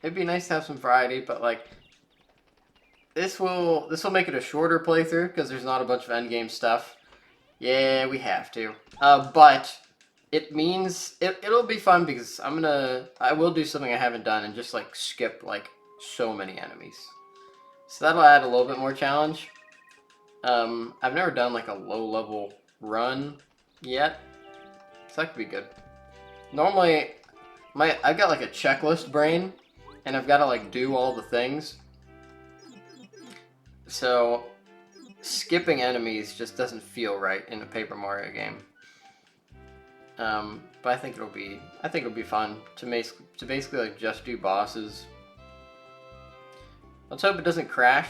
it'd be nice to have some variety, but like this will make it a shorter playthrough because there's not a bunch of endgame stuff. Yeah, we have to. But it means it'll be fun because I will do something I haven't done and just like skip like so many enemies. So that'll add a little bit more challenge. I've never done like a low level run yet, so that could be good. Normally, I've got like a checklist brain, and I've got to like do all the things. So skipping enemies just doesn't feel right in a Paper Mario game. But I think it'll be fun to basically like just do bosses. Let's hope it doesn't crash.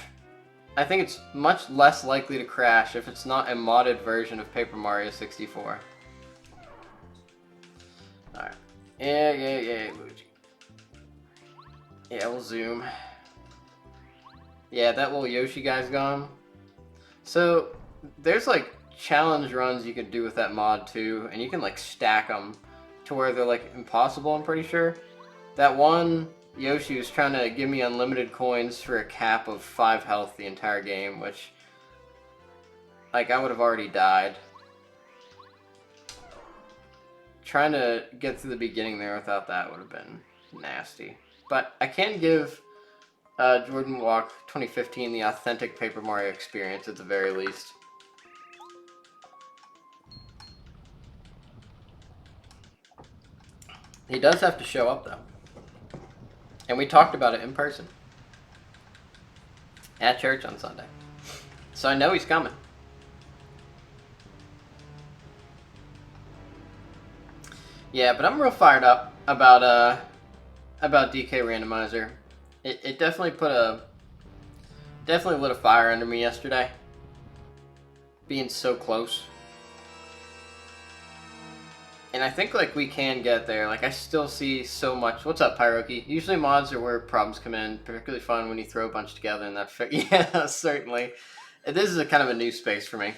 I think it's much less likely to crash if it's not a modded version of Paper Mario 64. Alright. Yeah, Luigi. Yeah, we'll zoom. Yeah, that little Yoshi guy's gone. So, there's like challenge runs you could do with that mod too, and you can like stack them to where they're like impossible, I'm pretty sure. That one Yoshi was trying to give me unlimited coins for a cap of 5 health the entire game, which, like, I would have already died. Trying to get through the beginning there without that would have been nasty. But I can give Jordan Walk 2015 the authentic Paper Mario experience at the very least. He does have to show up though. And we talked about it in person. At church on Sunday. So I know he's coming. Yeah, but I'm real fired up about DK Randomizer. It definitely definitely lit a fire under me yesterday. Being so close. And I think like we can get there. Like I still see so much. What's up, Pyroki? Usually mods are where problems come in. Particularly fun when you throw a bunch together and that fit. Yeah, certainly. This is a kind of a new space for me.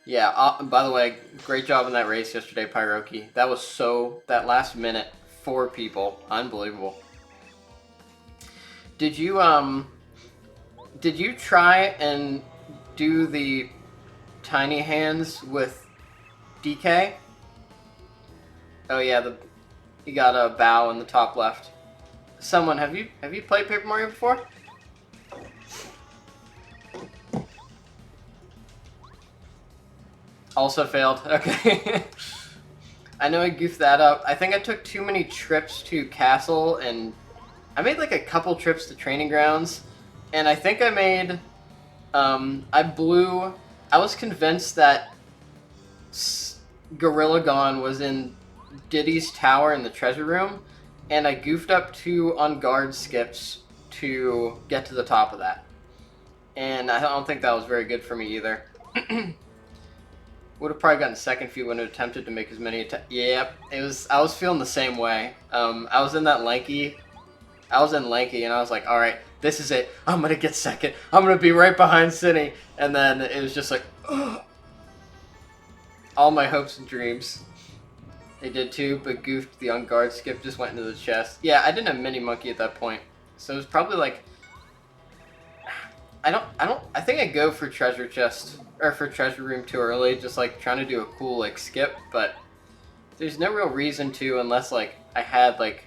Yeah. By the way, great job in that race yesterday, Pyroki. That was that last minute, 4 people, unbelievable. Did you try and do the tiny hands with DK? Oh yeah, you got a bow in the top left. Someone, have you played Paper Mario before? Also failed. Okay. I know I goofed that up. I think I took too many trips to Castle, and I made like a couple trips to Training Grounds, and I think I made I was convinced that Gorilla Gone was in Diddy's tower in the treasure room, and I goofed up 2 on guard skips to get to the top of that. And I don't think that was very good for me either. Would have probably gotten second if you wouldn't have attempted to make as many attempts. Yep, I was feeling the same way. I was in Lanky, and I was like, all right, this is it. I'm gonna get second. I'm gonna be right behind Cindy. And then it was just like, ugh. All my hopes and dreams. They did too, but goofed. The on guard skip just went into the chest. Yeah, I didn't have Mini Monkey at that point, so it was probably like, I think I go for treasure chest or for treasure room too early, just like trying to do a cool like skip, but there's no real reason to unless like I had like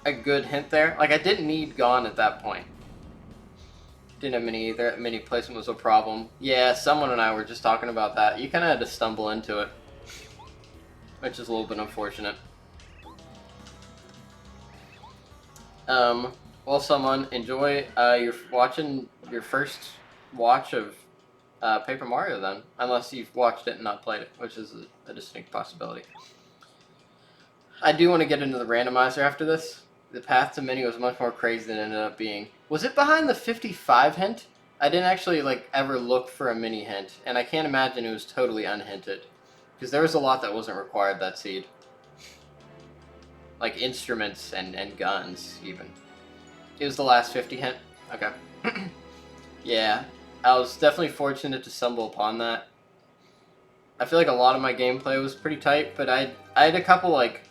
a good hint there. Like I didn't need Gone at that point. Didn't have Mini either. Mini placement was a problem. Yeah, someone and I were just talking about that. You kind of had to stumble into it, which is a little bit unfortunate. Well, someone, enjoy you're watching your first watch of Paper Mario then, unless you've watched it and not played it, which is a distinct possibility. I do want to get into the randomizer after this. The path to Mini was much more crazy than it ended up being. Was it behind the 55 hint? I didn't actually like ever look for a Mini hint, and I can't imagine it was totally unhinted, because there was a lot that wasn't required that seed. Like instruments and guns, even. It was the last 50 hint? Okay. Yeah, I was definitely fortunate to stumble upon that. I feel like a lot of my gameplay was pretty tight, but I had a couple like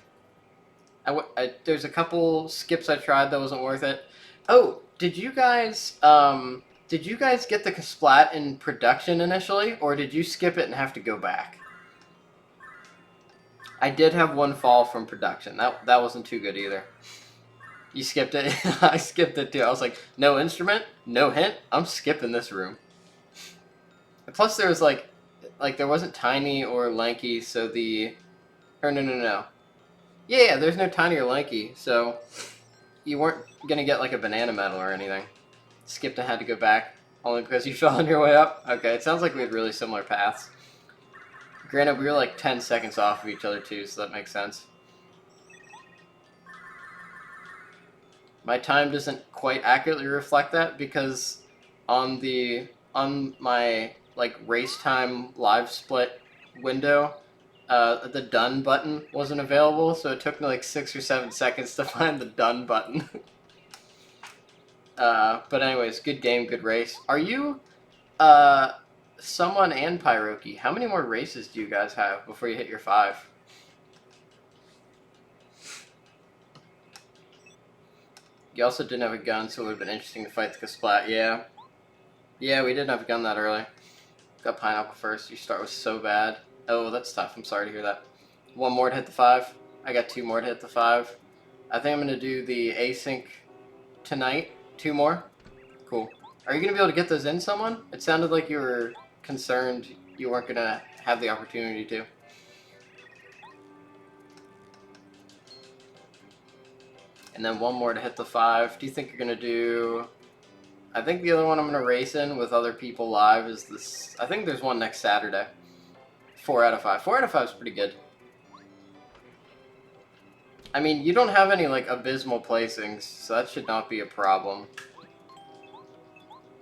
there's a couple skips I tried that wasn't worth it. Oh, did you guys get the splat in production initially, or did you skip it and have to go back? I did have one fall from production. That wasn't too good either. You skipped it. I skipped it too. I was like, no instrument, no hint. I'm skipping this room. And plus, there was like there wasn't tiny or lanky, so no. Yeah, there's no tiny or lanky, so you weren't gonna get like a banana medal or anything. Skipped and had to go back only because you fell on your way up. Okay, it sounds like we had really similar paths. Granted, we were like 10 seconds off of each other too, so that makes sense. My time doesn't quite accurately reflect that because on my like race time live split window, the done button wasn't available, so it took me like 6 or 7 seconds to find the done button. But anyways, good game, good race. Are you someone and Pyroki? How many more races do you guys have before you hit your 5? You also didn't have a gun, so it would have been interesting to fight the Kasplat. Yeah. Yeah, we didn't have a gun that early. Got Pineapple first. Your start was so bad. Oh, that's tough. I'm sorry to hear that. 1 more to hit the 5. I got 2 more to hit the 5. I think I'm going to do the async tonight. 2 more. Cool. Are you going to be able to get those in someone? It sounded like you were concerned you weren't going to have the opportunity to. And then 1 more to hit the 5. Do you think you're going to do... I think the other one I'm going to race in with other people live is this... I think there's one next Saturday. 4 out of 5. 4 out of 5 is pretty good. I mean, you don't have any, like, abysmal placings, so that should not be a problem.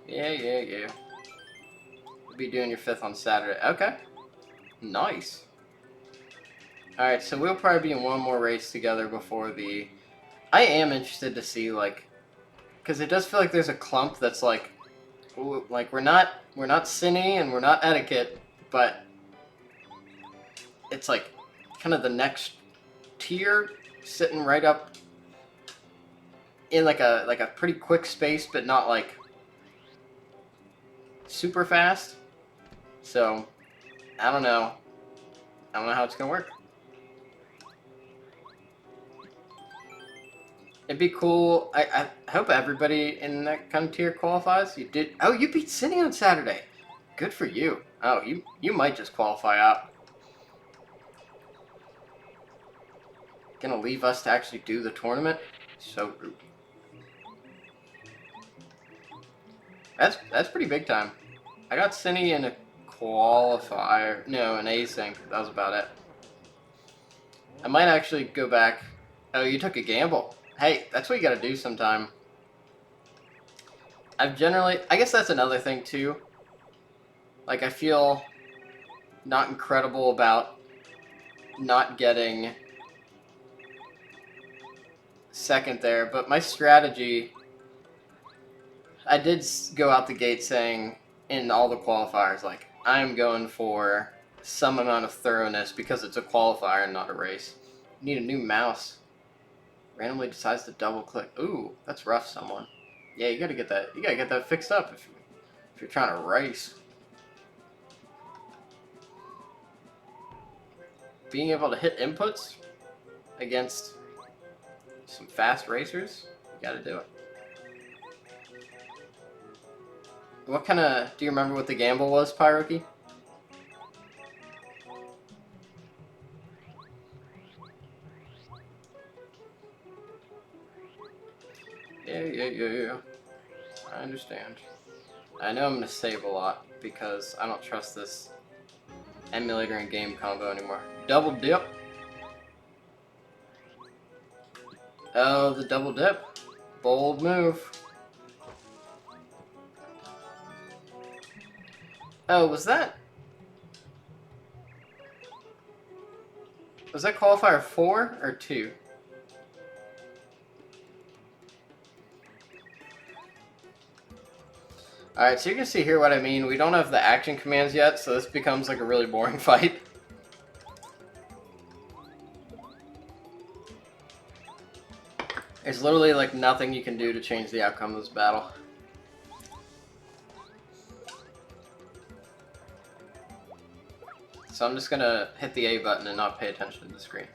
Yeah. You'll be doing your 5th on Saturday. Okay. Nice. Alright, so we'll probably be in 1 more race together before the... I am interested to see, like... Because it does feel like there's a clump that's, like... Ooh, like, we're not Cine and we're not Etiquette, but... It's, like, kind of the next tier, sitting right up in, like a pretty quick space, but not, like... super fast. So, I don't know. I don't know how it's gonna work. It'd be cool. I hope everybody in that kind of tier qualifies. You did. Oh, you beat Cine on Saturday. Good for you. Oh, you might just qualify out. Gonna leave us to actually do the tournament? So rude. That's pretty big time. I got Cine in a qualifier. No, an async. That was about it. I might actually go back. Oh, you took a gamble. Hey, that's what you gotta do sometime. I guess that's another thing too. Like, I feel not incredible about not getting second there, but my strategy, I did go out the gate saying in all the qualifiers, like, I'm going for some amount of thoroughness because it's a qualifier and not a race. Need a new mouse. Randomly decides to double click. Ooh, that's rough, someone. Yeah, you gotta get that fixed up if you're trying to race. Being able to hit inputs against some fast racers, you gotta do it. What kind of... Do you remember what the gamble was, Pyroki? Yeah. I understand. I know I'm gonna save a lot because I don't trust this emulator and game combo anymore. Double dip. Oh, the double dip. Bold move. Oh, was that qualifier 4 or 2? Alright, so you can see here what I mean. We don't have the action commands yet, so this becomes like a really boring fight. There's literally like nothing you can do to change the outcome of this battle. So I'm just gonna hit the A button and not pay attention to the screen.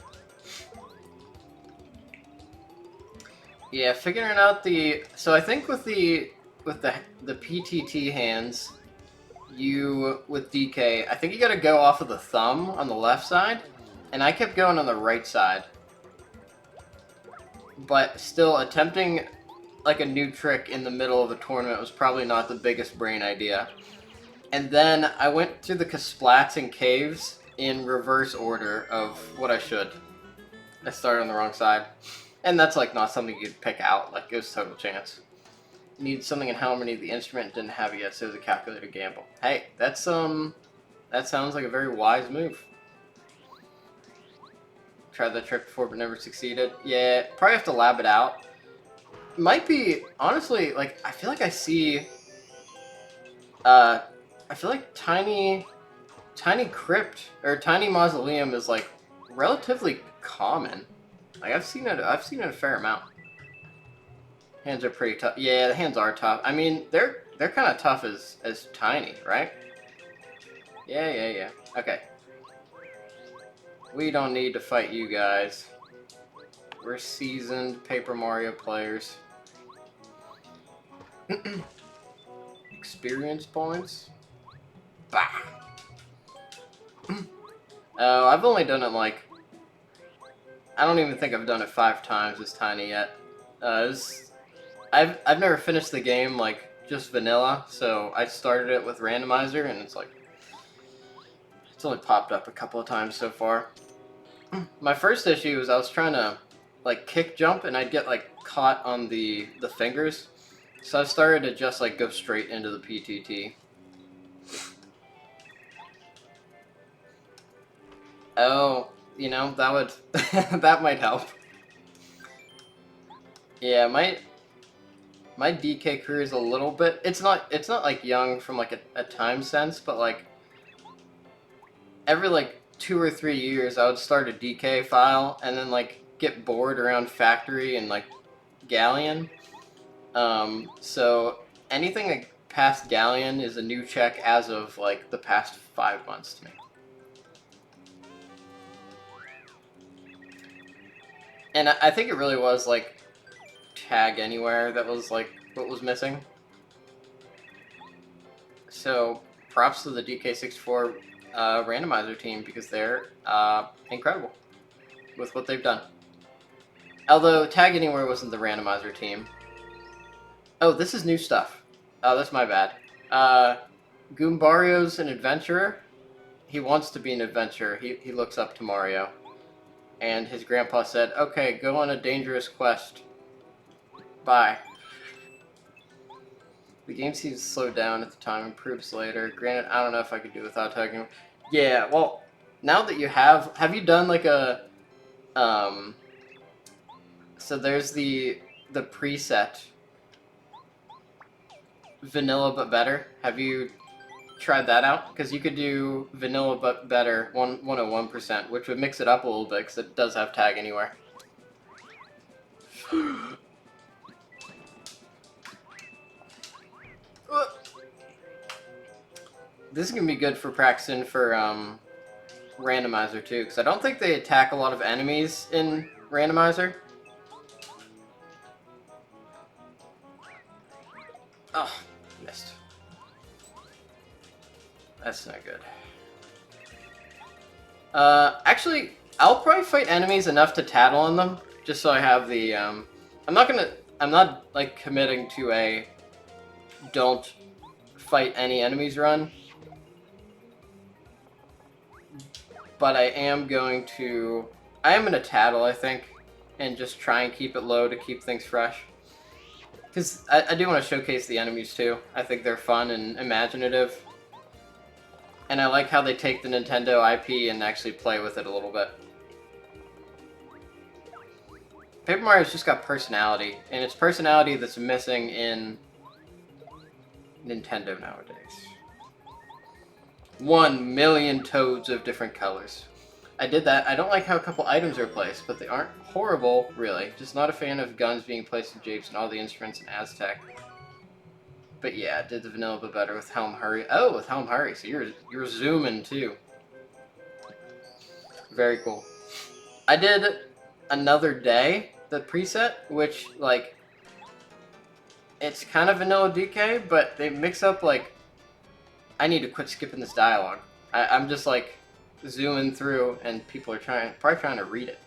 Yeah, figuring out the... So I think with the PTT hands, with DK, I think you gotta go off of the thumb on the left side, and I kept going on the right side. But still, attempting like a new trick in the middle of a tournament was probably not the biggest brain idea. And then I went to the Kasplats and Caves in reverse order of what I should. I started on the wrong side. And that's like not something you could pick out, like it was total chance. Need something in harmony the instrument didn't have yet, so it was a calculated gamble. Hey, that sounds like a very wise move. Tried that trick before but never succeeded. Yeah, probably have to lab it out. Might be, honestly, like, I feel like I see, I feel like Tiny Crypt, or Tiny Mausoleum is, like, relatively common. Like, I've seen it a fair amount. Hands are pretty tough. Yeah, the hands are tough. I mean, they're kind of tough as Tiny, right? Yeah. Okay. We don't need to fight you guys. We're seasoned Paper Mario players. Experience points? Bah! Oh, I've only done it like... I don't even think I've done it 5 times as Tiny yet. I've never finished the game like just vanilla, so I started it with Randomizer, and it's like... It's only popped up a couple of times so far. My first issue was I was trying to like kick jump, and I'd get like caught on the fingers. So I started to just like go straight into the PTT. Oh, you know, that would that might help. Yeah, my DK career is a little bit, it's not like young from like a time sense, but like every like 2 or 3 years I would start a DK file and then like get bored around Factory and like Galleon. So anything like past Galleon is a new check as of like the past 5 months to me. And I think it really was like Tag Anywhere that was like what was missing. So props to the DK64 randomizer team, because they're incredible with what they've done. Although Tag Anywhere wasn't the randomizer team. Oh, this is new stuff. Oh, that's my bad. Goombario's an adventurer. He wants to be an adventurer. He looks up to Mario. And his grandpa said, okay, go on a dangerous quest. Bye. The game seems slowed down at the time, improves later. Granted, I don't know if I could do without talking. Yeah, well, now that you have you done like a, so there's the preset, vanilla but better. Have you tried that out? Because you could do vanilla but better 101%, which would mix it up a little bit because it does have Tag Anywhere. This is gonna be good for practicing for Randomizer too, because I don't think they attack a lot of enemies in Randomizer. Oh, missed. That's not good. Actually, I'll probably fight enemies enough to tattle on them, just so I have the, I'm not, like, committing to a don't fight any enemies run. But I am going to tattle, I think, and just try and keep it low to keep things fresh. Because I do want to showcase the enemies too. I think they're fun and imaginative. And I like how they take the Nintendo IP and actually play with it a little bit. Paper Mario's just got personality, and it's personality that's missing in Nintendo nowadays. 1,000,000 toads of different colors. I did that. I don't like how a couple items are placed, but they aren't horrible, really. Just not a fan of guns being placed in japes and all the instruments in Aztec. But yeah, did the vanilla bit better with Helm Hurry. Oh, with Helm Hurry, so you're zooming too. Very cool. I did Another Day, the preset, which, like, it's kind of vanilla DK, but they mix up, like, I need to quit skipping this dialogue. I'm just, like, zooming through, and people are probably trying to read it.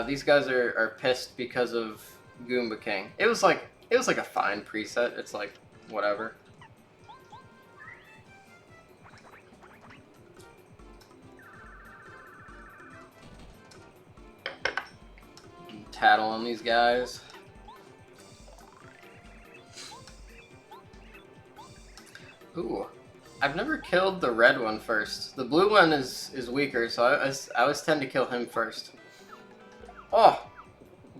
These guys are pissed because of Goomba King. It was like a fine preset. It's like, whatever. Tattle on these guys. Ooh, I've never killed the red one first. The blue one is weaker, so I always tend to kill him first. Oh,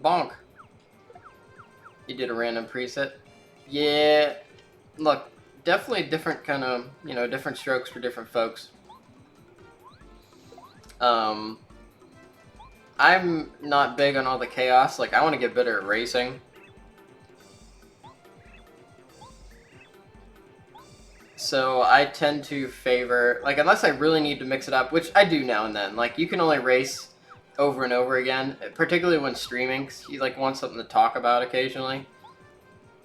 bonk. You did a random preset. Yeah, look, definitely different kind of, different strokes for different folks. I'm not big on all the chaos. Like, I want to get better at racing. So I tend to favor, like, unless I really need to mix it up, which I do now and then. Like, you can only race over and over again, particularly when streaming, 'cause you, like, want something to talk about occasionally.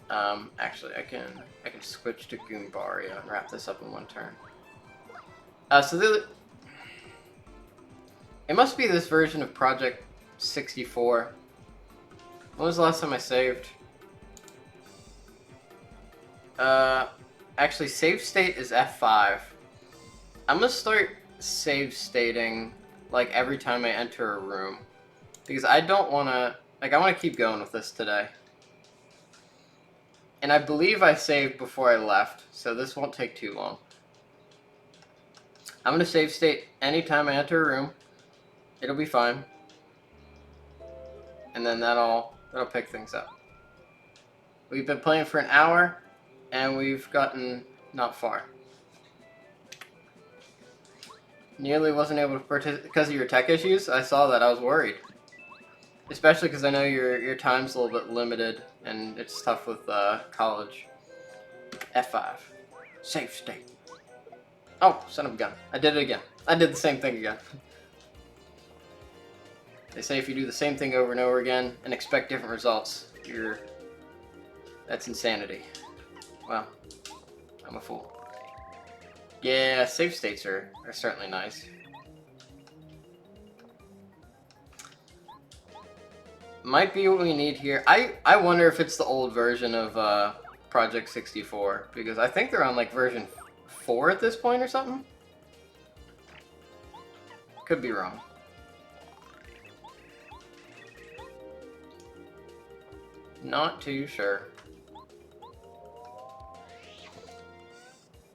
Actually, I can switch to Goombaria and wrap this up in one turn. It must be this version of Project 64. When was the last time I saved? Actually, save state is F5. I'm gonna start save stating, like, every time I enter a room. Because I don't wanna, like, I wanna keep going with this today. And I believe I saved before I left, so this won't take too long. I'm gonna save state anytime I enter a room. It'll be fine. And then that'll pick things up. We've been playing for an hour, and we've gotten not far. Nearly wasn't able to participate because of your tech issues. I saw that. I was worried. Especially because I know your time's a little bit limited, and it's tough with college. F5. Save state. Oh, son of a gun. I did it again. I did the same thing again. They say if you do the same thing over and over again and expect different results, that's insanity. Well, I'm a fool. Yeah, save states are certainly nice. Might be what we need here. I wonder if it's the old version of Project 64, because I think they're on, like, version 4 at this point or something. Could be wrong. Not too sure.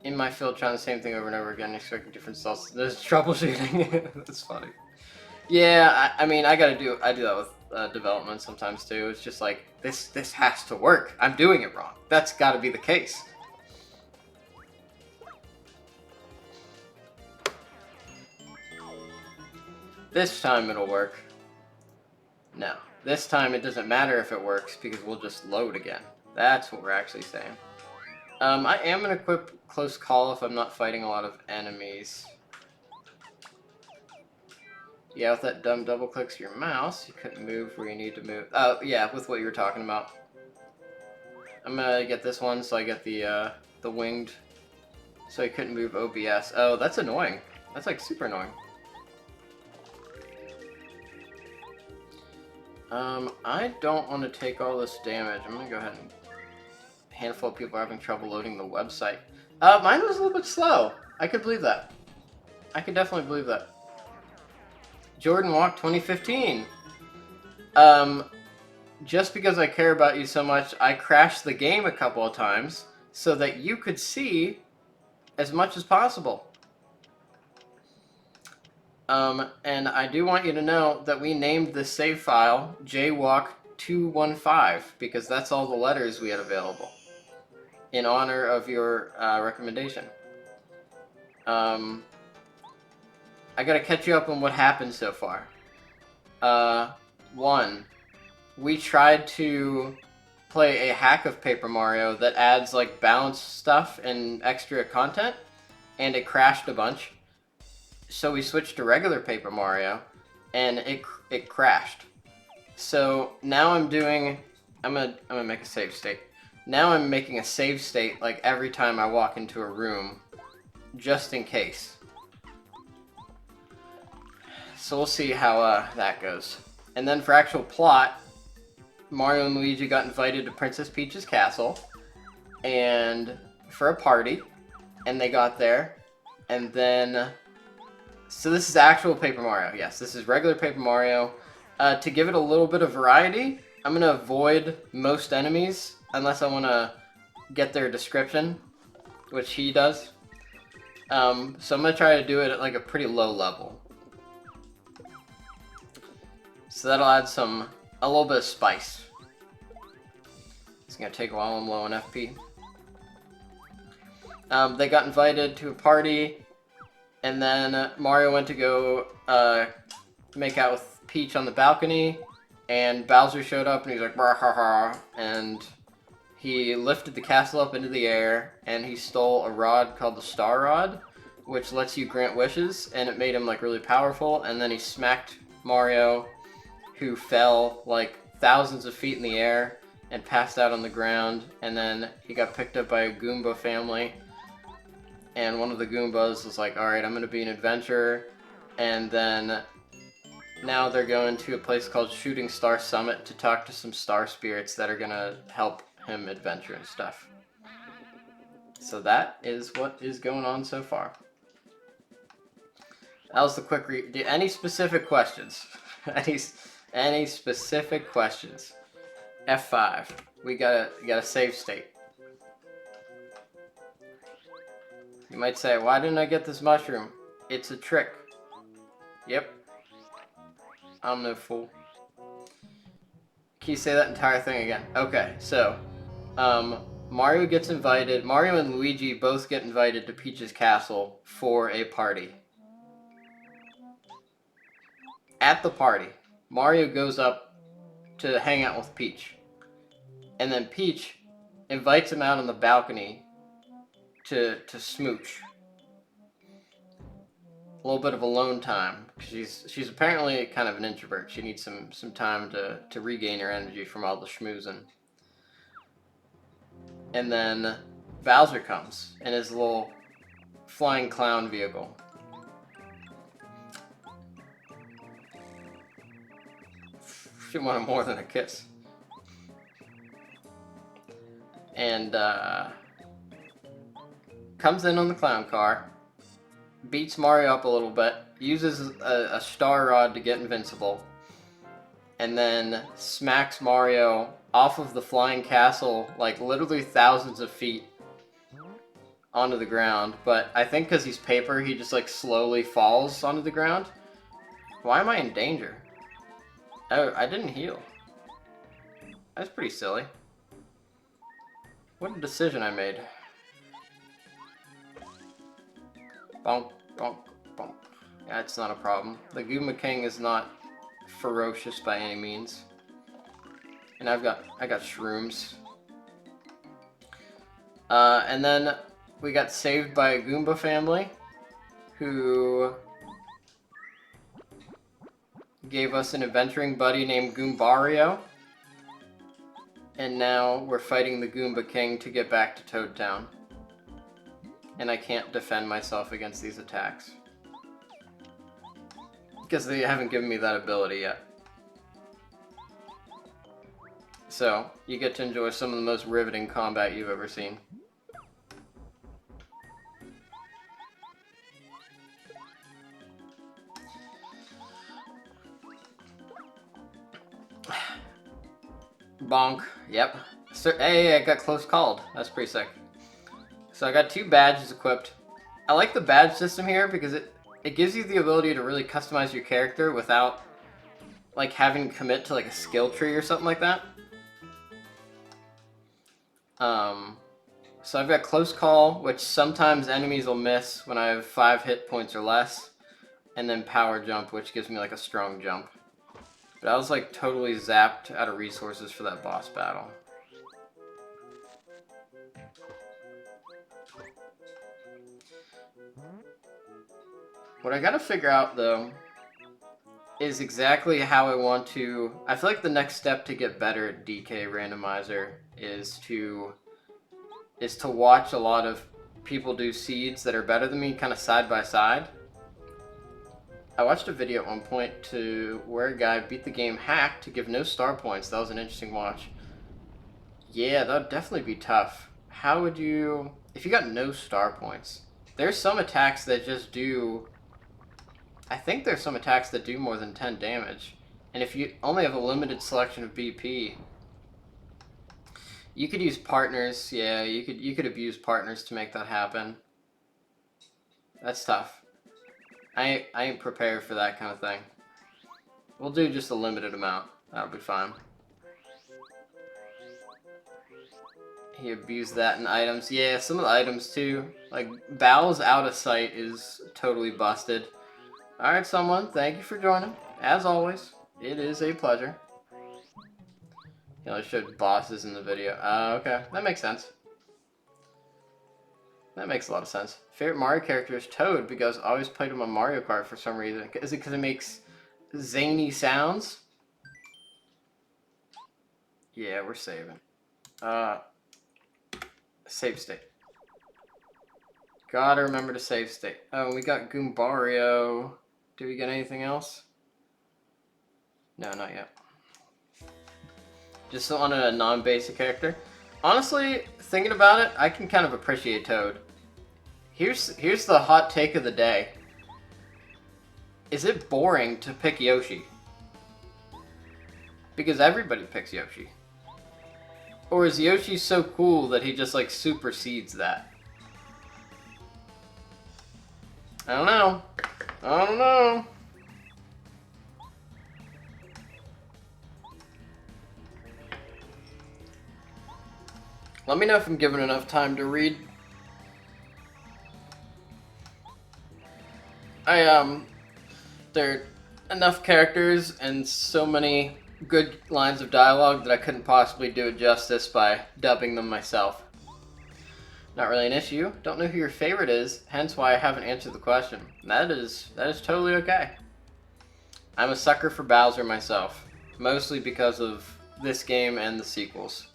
In my field, trying the same thing over and over again, expecting different results. There's troubleshooting. That's funny. Yeah, I mean, I do that with development sometimes too. It's just like, this has to work. I'm doing it wrong. That's got to be the case. This time it'll work. No. This time it doesn't matter if it works, because we'll just load again. That's what we're actually saying. I am going to equip Close Call if I'm not fighting a lot of enemies. Yeah, with that dumb double clicks to your mouse, you couldn't move where you need to move. Oh, yeah, with what you were talking about. I'm going to get this one so I get the winged. So I couldn't move OBS. Oh, that's annoying. That's, like, super annoying. I don't want to take all this damage. I'm gonna go ahead and... A handful of people are having trouble loading the website. Mine was a little bit slow. I could believe that. I could definitely believe that. Jordan Walk 2015. Just because I care about you so much, I crashed the game a couple of times so that you could see as much as possible. And I do want you to know that we named the save file Jaywalk 215 because that's all the letters we had available in honor of your recommendation. I gotta catch you up on what happened so far. 1. We tried to play a hack of Paper Mario that adds like balanced stuff and extra content, and it crashed a bunch. So we switched to regular Paper Mario, and it crashed. So now I'm gonna make a save state. Now I'm making a save state like every time I walk into a room, just in case. So we'll see how that goes. And then for actual plot, Mario and Luigi got invited to Princess Peach's castle, and for a party, and they got there, and then. So this is actual Paper Mario. Yes, this is regular Paper Mario. To give it a little bit of variety, I'm going to avoid most enemies unless I want to get their description, which he does. So I'm going to try to do it at like a pretty low level. So that'll add a little bit of spice. It's going to take a while. I'm low on FP. They got invited to a party. And then Mario went to go make out with Peach on the balcony, and Bowser showed up, and he's like, "Bah, ha, ha," and he lifted the castle up into the air, and he stole a rod called the Star Rod, which lets you grant wishes, and it made him like really powerful. And then he smacked Mario, who fell like thousands of feet in the air and passed out on the ground, and then he got picked up by a Goomba family. And one of the Goombas was like, alright, I'm going to be an adventurer. And then now they're going to a place called Shooting Star Summit to talk to some star spirits that are going to help him adventure and stuff. So that is what is going on so far. That was the quick read. Any specific questions? any specific questions? F5. We got a save state. You might say, why didn't I get this mushroom? It's a trick. Yep. I'm no fool. Can you say that entire thing again? Okay, so, Mario and Luigi both get invited to Peach's castle for a party. At the party, Mario goes up to hang out with Peach. And then Peach invites him out on the balcony to smooch. A little bit of alone time. She's apparently kind of an introvert. She needs some time to regain her energy from all the schmoozing. And then Bowser comes in his little flying clown vehicle. She wanted more than a kiss. And comes in on the clown car, beats Mario up a little bit, uses a star rod to get invincible, and then smacks Mario off of the flying castle, like literally thousands of feet onto the ground. But I think because he's paper, he just like slowly falls onto the ground. Why am I in danger? Oh, I didn't heal. That's pretty silly. What a decision I made. Bonk, bonk, bonk. Yeah, it's not a problem. The Goomba King is not ferocious by any means. And I got shrooms. And then we got saved by a Goomba family who gave us an adventuring buddy named Goombario. And now we're fighting the Goomba King to get back to Toad Town. And I can't defend myself against these attacks. Because they haven't given me that ability yet. So, you get to enjoy some of the most riveting combat you've ever seen. Bonk. Yep. So, hey, I got close called. That's pretty sick. So I got 2 badges equipped. I like the badge system here because it gives you the ability to really customize your character without like having to commit to like a skill tree or something like that. So I've got Close Call, which sometimes enemies will miss when I have 5 hit points or less, and then Power Jump, which gives me like a strong jump. But I was like totally zapped out of resources for that boss battle. What I gotta figure out though is exactly how I want to... I feel like the next step to get better at DK Randomizer is to watch a lot of people do seeds that are better than me kind of side by side. I watched a video at one point to where a guy beat the game hacked to give no star points. That was an interesting watch. Yeah, that would definitely be tough. How would you... If you got no star points, there's some attacks that just do... I think there's some attacks that do more than 10 damage. And if you only have a limited selection of BP, you could use partners. Yeah, you could abuse partners to make that happen. That's tough. I ain't prepared for that kind of thing. We'll do just a limited amount. That'll be fine. He abused that in items. Yeah, some of the items too. Like, Bow's out of sight is totally busted. Alright, someone, thank you for joining. As always, it is a pleasure. He only showed bosses in the video. Okay, that makes sense. That makes a lot of sense. Favorite Mario character is Toad because I always played him on Mario Kart for some reason. Is it because it makes zany sounds? Yeah, we're saving. Save state. Gotta remember to save state. Oh, we got Goombario. Do we get anything else? No, not yet. Just on a non-basic character. Honestly, thinking about it, I can kind of appreciate Toad. Here's the hot take of the day. Is it boring to pick Yoshi? Because everybody picks Yoshi. Or is Yoshi so cool that he just like supersedes that? I don't know. I don't know. Let me know if I'm given enough time to read. There are enough characters and so many good lines of dialogue that I couldn't possibly do it justice by dubbing them myself. Not really an issue. Don't know who your favorite is, hence why I haven't answered the question. That is totally okay. I'm a sucker for Bowser myself, mostly because of this game and the sequels.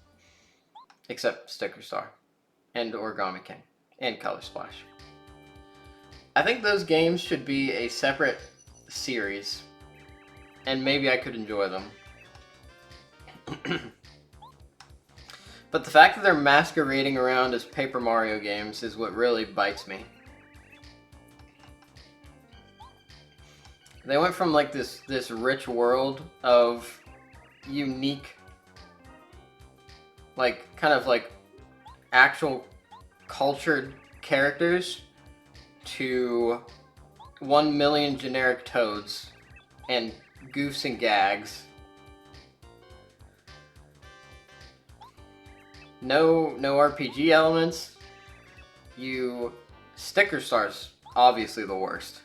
Except Sticker Star, and Origami King, and Color Splash. I think those games should be a separate series, and maybe I could enjoy them. But the fact that they're masquerading around as Paper Mario games is what really bites me. They went from like this rich world of unique, like kind of like actual cultured characters to 1 million generic Toads and goofs and gags. No RPG elements. Sticker Star's obviously the worst.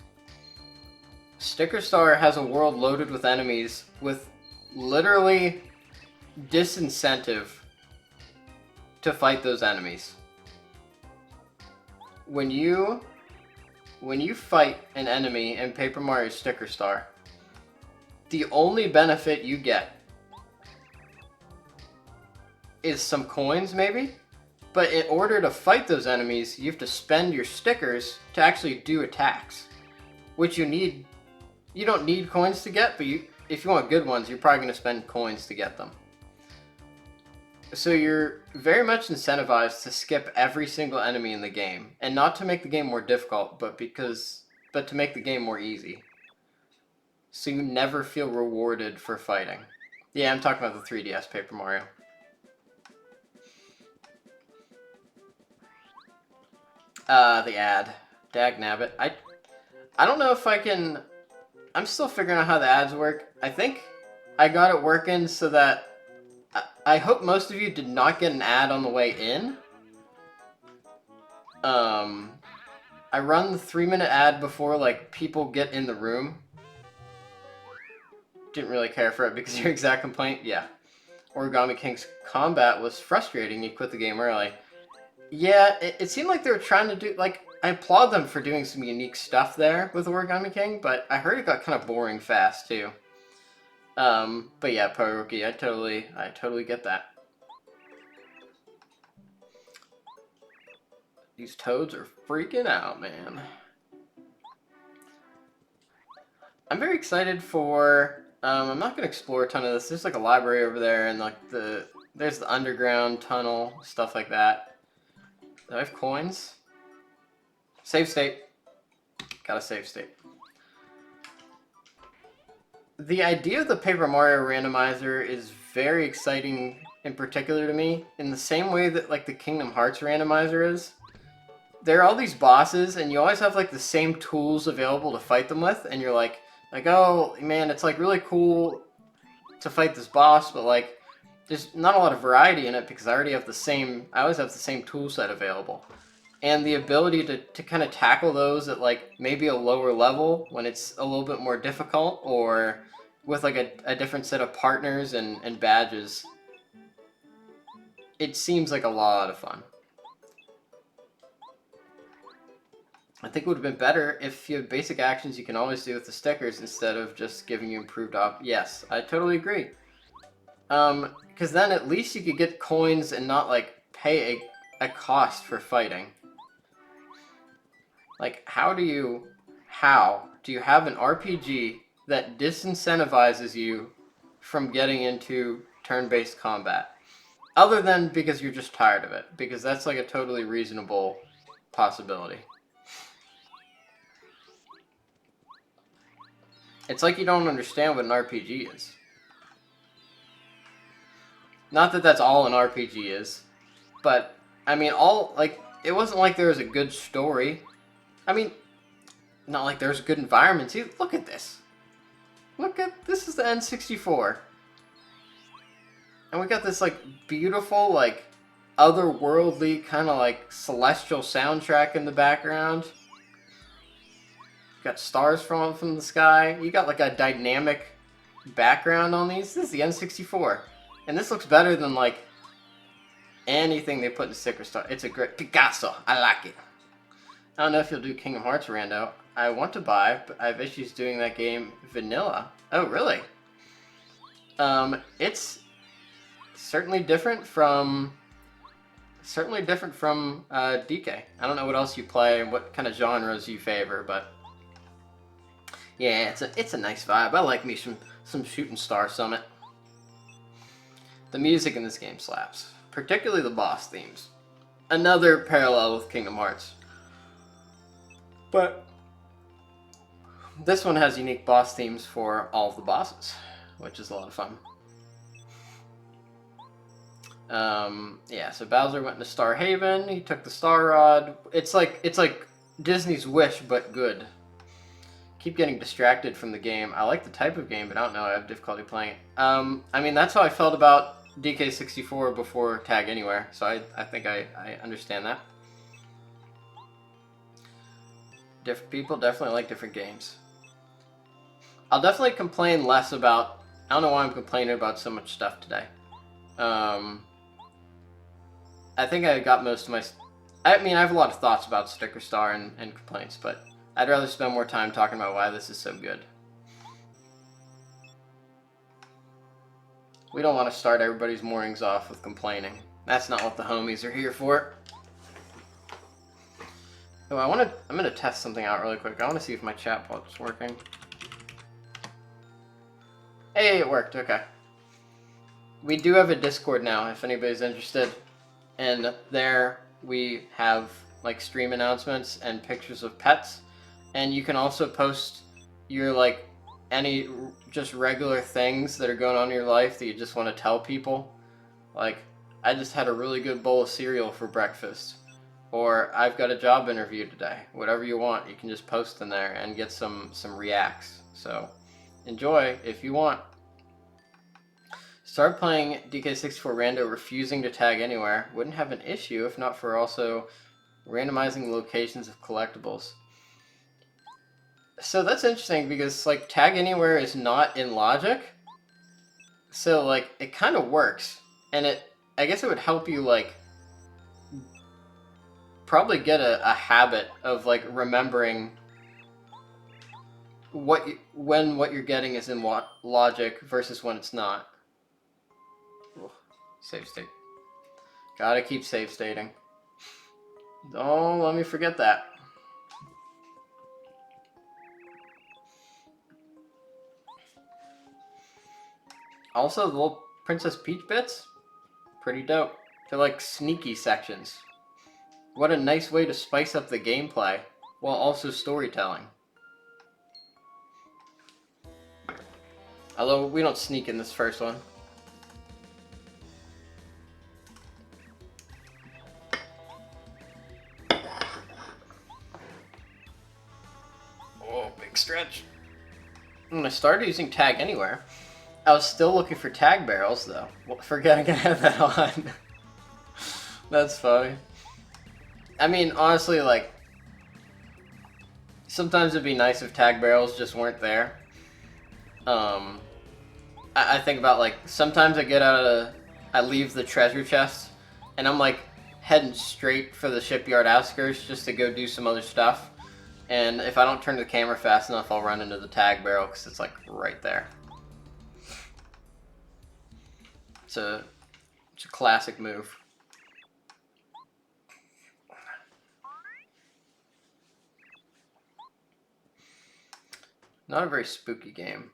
Sticker Star has a world loaded with enemies with literally disincentive to fight those enemies. When you fight an enemy in Paper Mario Sticker Star, the only benefit you get is some coins maybe, but in order to fight those enemies, you have to spend your stickers to actually do attacks, which you don't need coins to get, but if you want good ones, you're probably going to spend coins to get them. So you're very much incentivized to skip every single enemy in the game, and not to make the game more difficult, but to make the game more easy. So you never feel rewarded for fighting. Yeah, I'm talking about the 3DS Paper Mario. The ad. Dagnabbit. I don't know if I can... I'm still figuring out how the ads work. I think I got it working so that I hope most of you did not get an ad on the way in. I run the 3-minute ad before like people get in the room. Didn't really care for it because your exact complaint, yeah. Origami King's combat was frustrating. You quit the game early. Yeah, it seemed like they were trying to do like I applaud them for doing some unique stuff there with Origami King, but I heard it got kind of boring fast too. But yeah, Poruki, I totally get that. These toads are freaking out, man. I'm very excited for. I'm not gonna explore a ton of this. There's like a library over there, and like there's the underground tunnel, stuff like that. Do I have coins? Save state. Got a save state. The idea of the Paper Mario randomizer is very exciting in particular to me, in the same way that like the Kingdom Hearts randomizer is. There are all these bosses, and you always have like the same tools available to fight them with, and you're like, oh man, it's like really cool to fight this boss, but like there's not a lot of variety in it because I already have the same. I always have the same tool set available. And the ability to kind of tackle those at like maybe a lower level when it's a little bit more difficult, or with like a different set of partners and badges, it seems like a lot of fun. I think it would have been better if you had basic actions you can always do with the stickers instead of just giving you improved op. Yes, I totally agree. Because then at least you could get coins and not like pay a cost for fighting. Like, how do you have an RPG that disincentivizes you from getting into turn-based combat? Other than because you're just tired of it. Because that's like a totally reasonable possibility. It's like you don't understand what an RPG is. Not that that's all an RPG is. But, I mean, it wasn't like there was a good story. I mean, not like there's a good environment. See, look at this. This is the N64. And we got this, like, beautiful, like, otherworldly, kind of, like, celestial soundtrack in the background. Got stars falling from the sky. You got, like, a dynamic background on these. This is the N64. And this looks better than, like, anything they put in Sticker Star. It's a great Picasso. I like it. I don't know if you'll do Kingdom Hearts Rando. I want to buy, but I have issues doing that game vanilla. Oh, really? It's certainly different from DK. I don't know what else you play and what kind of genres you favor, but yeah, it's a nice vibe. I like me some Shooting Star Summit. The music in this game slaps, particularly the boss themes. Another parallel with Kingdom Hearts. But this one has unique boss themes for all of the bosses, which is a lot of fun. Yeah, so Bowser went into Star Haven. He took the Star Rod. It's like Disney's Wish, but good. Keep getting distracted from the game. I like the type of game, but I don't know. I have difficulty playing it. I mean, that's how I felt about DK64 before Tag Anywhere, so I think I understand that. Different people definitely like different games. I'll definitely complain less about... I don't know why I'm complaining about so much stuff today. I think I got most of my... I mean, I have a lot of thoughts about Sticker Star and complaints, but I'd rather spend more time talking about why this is so good. We don't want to start everybody's mornings off with complaining. That's not what the homies are here for. Oh, I'm gonna test something out really quick. I want to see if my chatbot's working. Hey, it worked. Okay. We do have a Discord now, if anybody's interested. And there we have like stream announcements and pictures of pets. And you can also post your like any just regular things that are going on in your life that you just want to tell people. Like, I just had a really good bowl of cereal for breakfast. Or I've got a job interview today. Whatever you want, you can just post in there and get some reacts. So enjoy if you want. Start playing DK64 Rando, refusing to tag anywhere. Wouldn't have an issue if not for also randomizing locations of collectibles. So that's interesting because like tag anywhere is not in logic. So like it kind of works, and I guess it would help you like probably get a habit of like remembering when what you're getting is in logic versus when it's not. Ooh, save state. Gotta keep save stating. Don't let me forget that. Also, the little Princess Peach bits, pretty dope. They're like sneaky sections. What a nice way to spice up the gameplay while also storytelling. Although we don't sneak in this first one. Oh, big stretch. When I started using Tag Anywhere, I was still looking for tag barrels though, forgetting I had that on. That's funny. I mean, honestly, like, sometimes it'd be nice if tag barrels just weren't there. I think about, like, sometimes I leave the treasure chest, and I'm, like, heading straight for the shipyard outskirts just to go do some other stuff. And if I don't turn the camera fast enough, I'll run into the tag barrel, because it's, like, right there. It's a classic move. Not a very spooky game.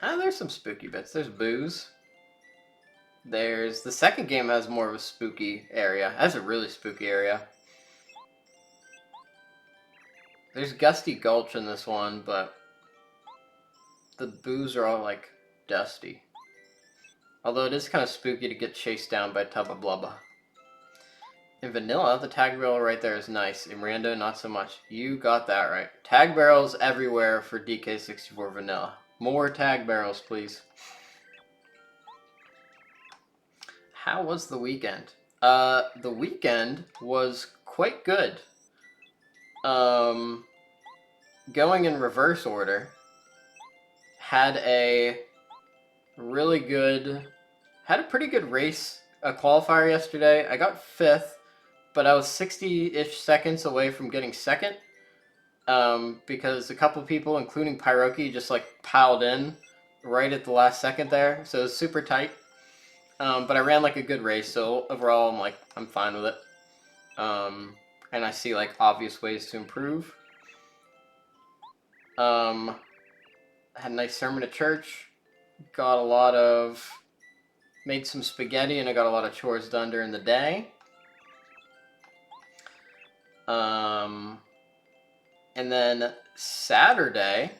There's some spooky bits. There's booze. There's... The second game has more of a spooky area. It has a really spooky area. There's Gusty Gulch in this one, but the boos are all, like, dusty. Although it is kind of spooky to get chased down by Tubba Blubba. In vanilla, the tag barrel right there is nice. In Rando, not so much. You got that right. Tag barrels everywhere for DK64 vanilla. More tag barrels, please. How was the weekend? The weekend was quite good. Going in reverse order, had a pretty good race, a qualifier yesterday. I got 5th, but I was 60-ish seconds away from getting 2nd. Because a couple people, including Pyroki, just like piled in right at the last second there. So it was super tight. But I ran like a good race, so overall I'm fine with it. And I see like obvious ways to improve. I had a nice sermon at church. Made some spaghetti, and I got a lot of chores done during the day. And then Saturday,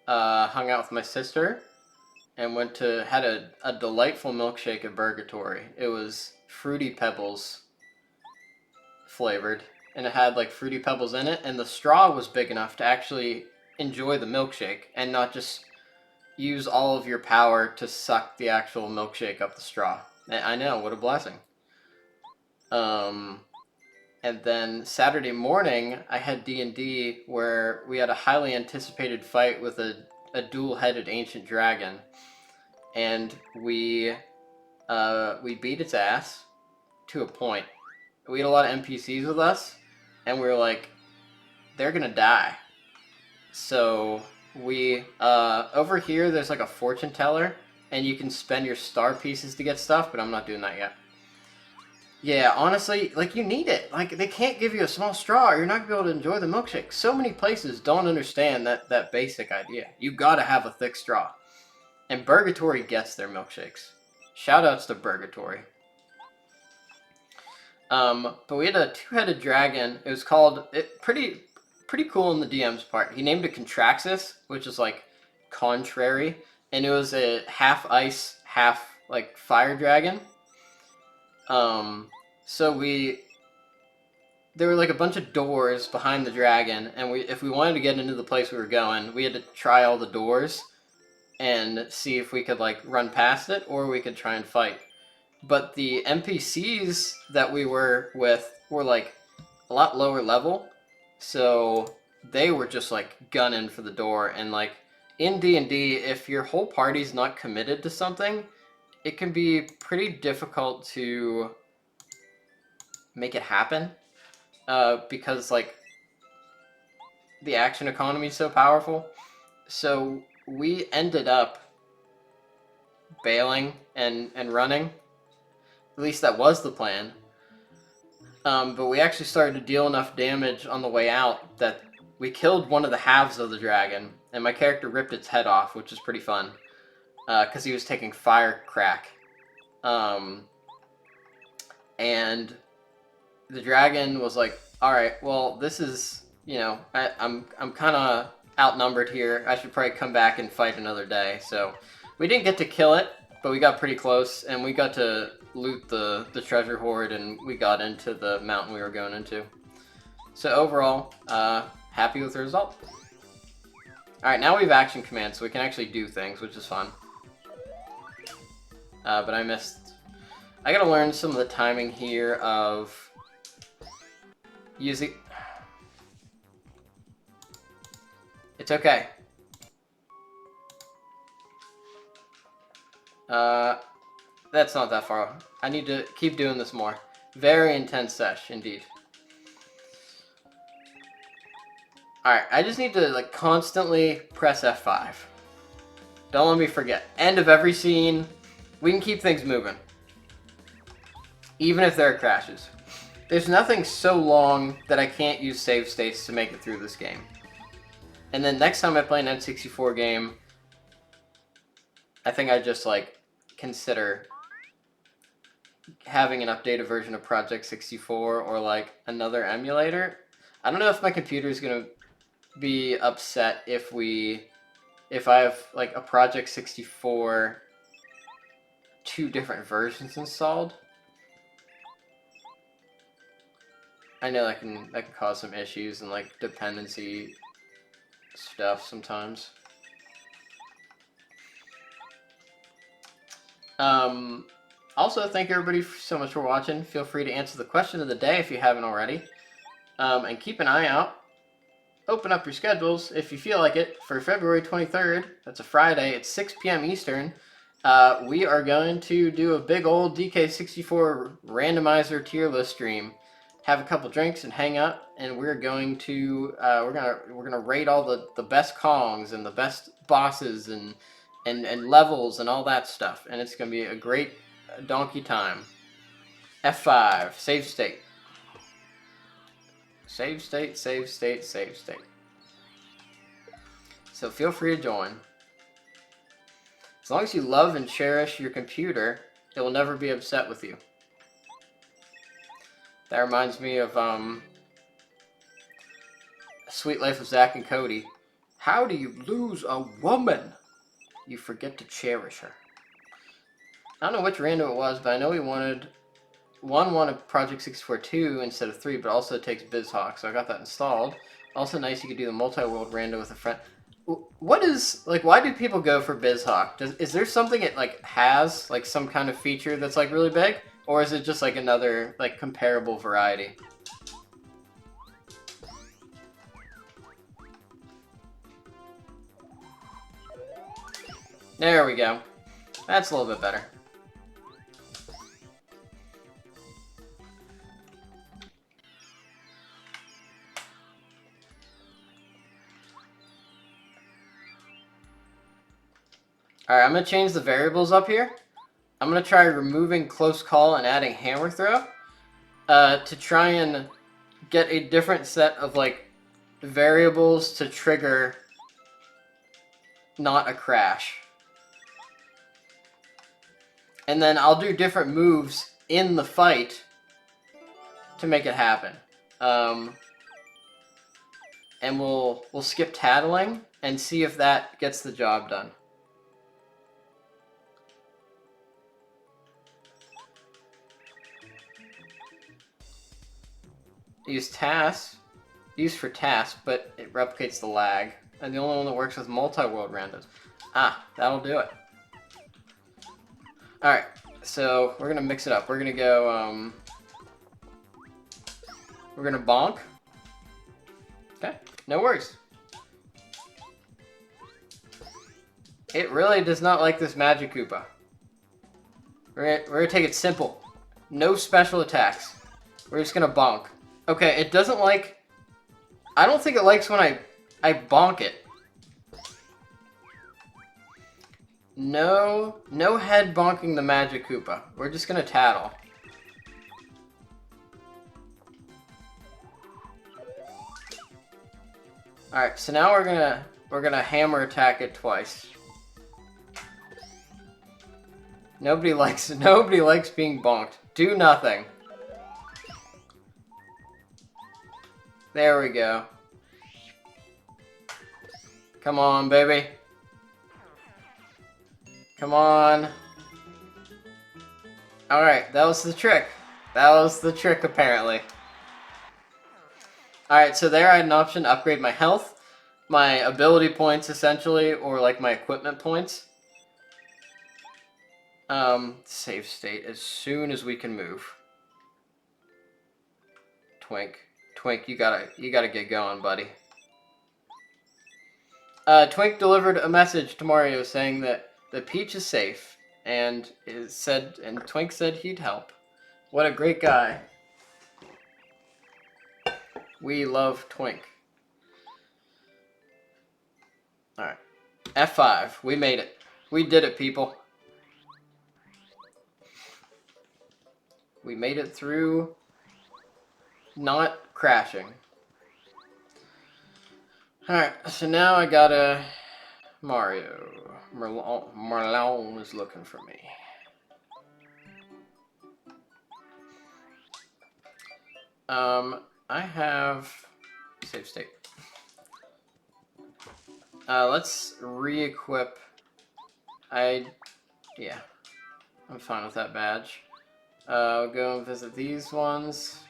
hung out with my sister and had a delightful milkshake at Burgatory. It was Fruity Pebbles flavored, and it had like Fruity Pebbles in it, and the straw was big enough to actually enjoy the milkshake and not just use all of your power to suck the actual milkshake up the straw. I know, what a blessing. And then Saturday morning, I had D&D where we had a highly anticipated fight with a dual-headed ancient dragon, and we beat its ass to a point. We had a lot of NPCs with us, and we were like, they're gonna die. So we over here there's like a fortune teller, and you can spend your star pieces to get stuff, but I'm not doing that yet. Yeah, honestly, like, you need it. Like, they can't give you a small straw, or you're not going to be able to enjoy the milkshake. So many places don't understand that basic idea. You gotta have a thick straw. And Burgatory gets their milkshakes. Shoutouts to Burgatory. But we had a 2-headed dragon. It was called... pretty cool in the DM's part. He named it Contraxis, which is, like, contrary. And it was a half ice, half, like, fire dragon. So there were like a bunch of doors behind the dragon, and if we wanted to get into the place we were going, we had to try all the doors. and see if we could like run past it, or we could try and fight. But the NPCs that we were with were like a lot lower level, so they were just like gunning for the door. And like in D&D, if your whole party's not committed to something, it can be pretty difficult to make it happen, because like the action economy is so powerful. So we ended up bailing and running. At least that was the plan. But we actually started to deal enough damage on the way out that we killed one of the halves of the dragon, and my character ripped its head off, which is pretty fun, because he was taking fire crack. And the dragon was like, all right, well, this is, I'm kind of outnumbered here. I should probably come back and fight another day. So we didn't get to kill it, but we got pretty close, and we got to loot the treasure hoard, and we got into the mountain we were going into. So overall, happy with the result. Alright, now we have action commands, so we can actually do things, which is fun. But I missed... I gotta learn some of the timing here of using... It's okay. That's not that far. I need to keep doing this more. Very intense sesh, indeed. Alright, I just need to like constantly press F5. Don't let me forget. End of every scene. We can keep things moving. Even if there are crashes. There's nothing so long that I can't use save states to make it through this game. And then next time I play an N64 game, I think I just like consider having an updated version of Project 64 or like another emulator. I don't know if my computer is gonna be upset if I have like a Project 64 two different versions installed. I know that can cause some issues and like dependency stuff sometimes. Also, thank everybody so much for watching. Feel free to answer the question of the day if you haven't already. And keep an eye out. Open up your schedules if you feel like it for February 23rd. That's a Friday at 6 p.m. Eastern. We are going to do a big old DK64 randomizer tier list stream. Have a couple drinks and hang out, and we're going to we're gonna rate all the best Kongs and the best bosses and levels and all that stuff, and it's gonna be a great donkey time. F5, save state. Save state, save state, save state. So feel free to join. As long as you love and cherish your computer, it will never be upset with you. That reminds me of Sweet Life of Zack and Cody. How do you lose a woman? You forget to cherish her. I don't know which random it was, but I know he wanted... One wanted Project 64 2 instead of 3, but also it takes BizHawk, so I got that installed. Also nice you could do the multi-world random with a friend. What is... Like, why do people go for BizHawk? Is there something it, like, has? Like, some kind of feature that's, like, really big? Or is it just, like, another, like, comparable variety? There we go. That's a little bit better. Alright, I'm going to change the variables up here. I'm going to try removing close call and adding hammer throw to try and get a different set of like variables to trigger not a crash. And then I'll do different moves in the fight to make it happen. And we'll skip tattling and see if that gets the job done. Use tasks. Use for tasks, but it replicates the lag. I'm the only one that works with multi-world randos. Ah, that'll do it. Alright, so we're gonna mix it up. We're gonna go, we're gonna bonk. Okay, no worries. It really does not like this Magic Koopa. We're gonna take it simple. No special attacks. We're just gonna bonk. Okay, it doesn't like... I don't think it likes when I bonk it. No head bonking the Magic Koopa. We're just gonna tattle. Alright, so now we're gonna hammer attack it twice. Nobody likes being bonked. Do nothing. There we go. Come on, baby. Come on. Alright, that was the trick. That was the trick, apparently. Alright, so there I had an option to upgrade my health, my ability points, essentially, or like my equipment points. Save state as soon as we can move. Twink, you gotta get going, buddy. Twink delivered a message to Mario saying that the Peach is safe, and Twink said he'd help. What a great guy. We love Twink. Alright. F5. We made it. We did it, people. We made it through not crashing. Alright, so now I gotta... Mario. Marlon is looking for me. I have... Save state. Let's re-equip... Yeah. I'm fine with that badge. I'll go and visit these ones.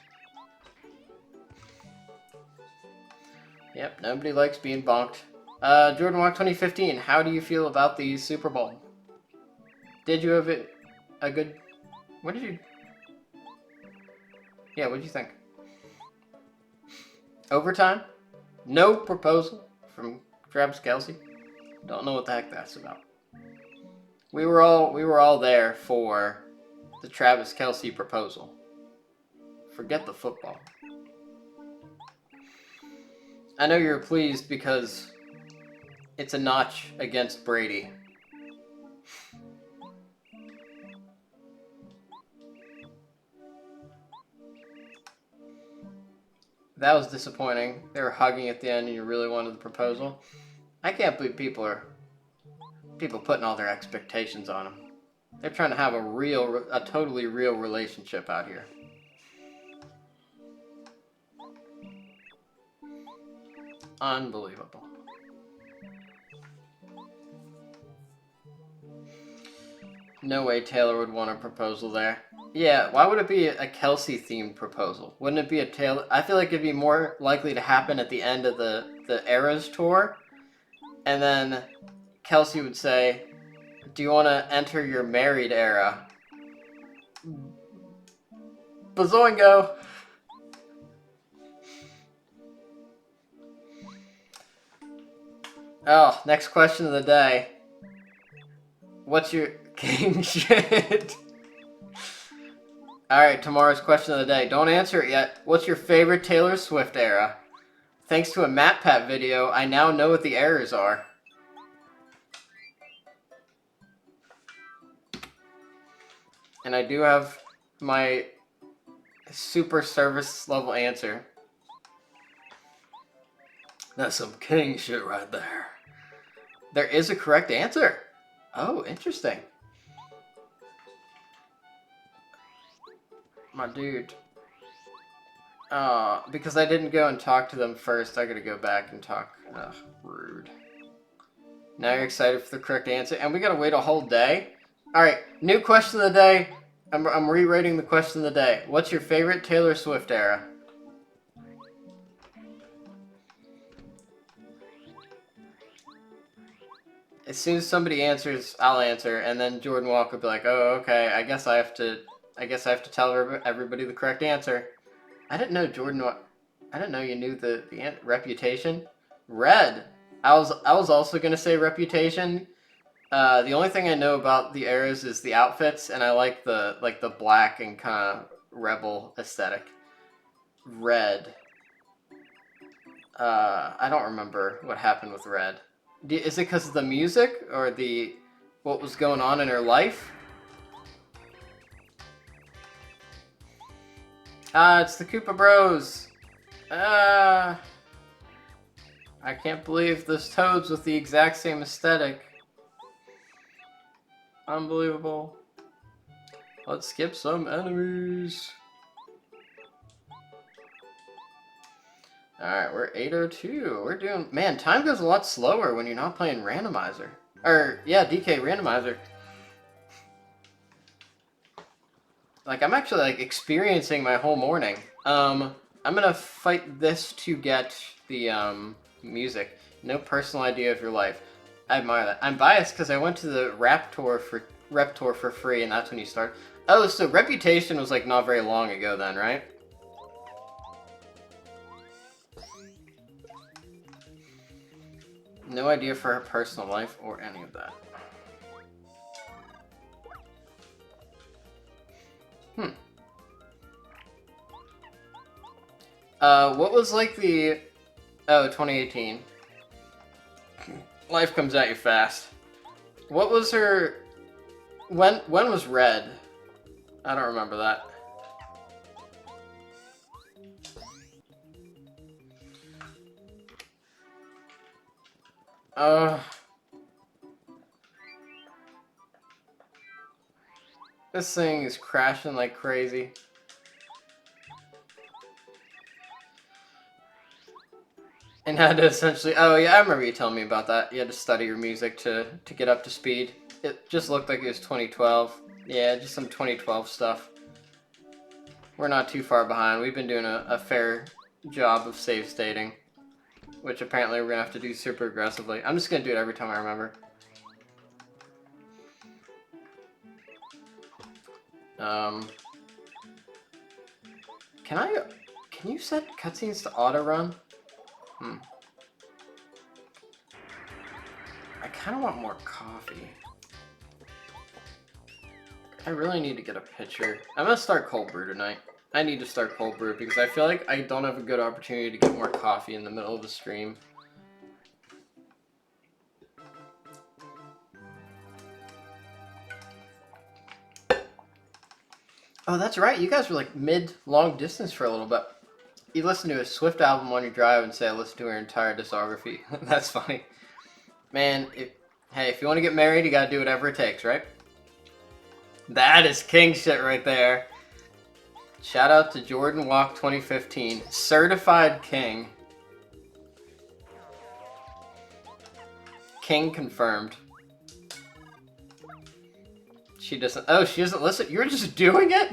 Yep, nobody likes being bonked. Jordan Walk 2015, how do you feel about the Super Bowl? Did you have a good... What did you... Yeah, what did you think? Overtime? No proposal from Travis Kelce? Don't know what the heck that's about. We were all there for the Travis Kelce proposal. Forget the football. I know you're pleased because it's a notch against Brady. That was disappointing. They were hugging at the end and you really wanted the proposal. I can't believe people putting all their expectations on them. They're trying to have a totally real relationship out here. Unbelievable. No way Taylor would want a proposal there. Yeah, why would it be a Kelsey-themed proposal? Wouldn't it be a Taylor... I feel like it'd be more likely to happen at the end of the Eras tour. And then Kelsey would say, do you want to enter your married era? Bazoingo! Oh, next question of the day. What's your king shit? Alright, tomorrow's question of the day. Don't answer it yet. What's your favorite Taylor Swift era? Thanks to a MatPat video, I now know what the errors are. And I do have my super service level answer. That's some king shit right there. There is a correct answer. Oh, interesting. My dude. Because I didn't go and talk to them first, I gotta go back and talk. Ugh, rude. Now you're excited for the correct answer, and we gotta wait a whole day? Alright, new question of the day. I'm rewriting the question of the day. What's your favorite Taylor Swift era? As soon as somebody answers, I'll answer, and then Jordan Walker will be like, "Oh, okay. I guess I have to tell everybody the correct answer." I didn't know I didn't know you knew the reputation. Red. I was also gonna say reputation. The only thing I know about the arrows is the outfits, and I like the black and kind of rebel aesthetic. Red. I don't remember what happened with Red. Is it because of the music or what was going on in her life? It's the Koopa Bros. I can't believe there's Toads with the exact same aesthetic. Unbelievable. Let's skip some enemies. Alright, we're 8:02. We're doing... Man, time goes a lot slower when you're not playing Randomizer. Or, yeah, DK Randomizer. Like, I'm actually, like, experiencing my whole morning. I'm gonna fight this to get the, music. No personal idea of your life. I admire that. I'm biased because I went to the rep tour for free, and that's when you start. Oh, so Reputation was, like, not very long ago then, right? No idea for her personal life or any of that. What was like the... Oh, 2018. Life comes at you fast. What was her... When was Red? I don't remember that. This thing is crashing like crazy. And had to essentially... Oh yeah, I remember you telling me about that. You had to study your music to get up to speed. It just looked like it was 2012. Yeah, just some 2012 stuff. We're not too far behind. We've been doing a fair job of save stating. Which apparently we're going to have to do super aggressively. I'm just going to do it every time I remember. Can you set cutscenes to auto-run? I kind of want more coffee. I really need to get a pitcher. I'm going to start cold brew tonight. I need to start cold brew because I feel like I don't have a good opportunity to get more coffee in the middle of the stream. Oh, that's right. You guys were like mid-long distance for a little bit. You listen to a Swift album on your drive and say, I listened to her entire discography. That's funny. Man, hey, if you want to get married, you got to do whatever it takes, right? That is king shit right there. Shout out to Jordan Walk 2015. Certified king. King confirmed. She doesn't... Oh, she doesn't listen? You're just doing it?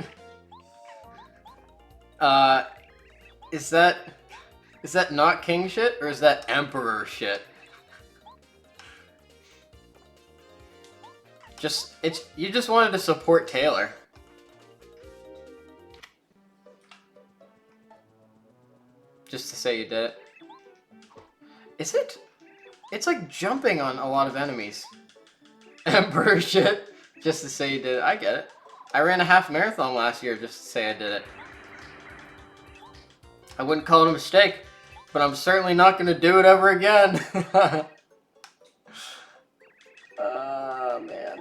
Is that not king shit, or is that emperor shit? You just wanted to support Taylor. Just to say you did it. Is it? It's like jumping on a lot of enemies. Emperor shit. Just to say you did it. I get it. I ran a half marathon last year just to say I did it. I wouldn't call it a mistake, but I'm certainly not going to do it ever again. Man.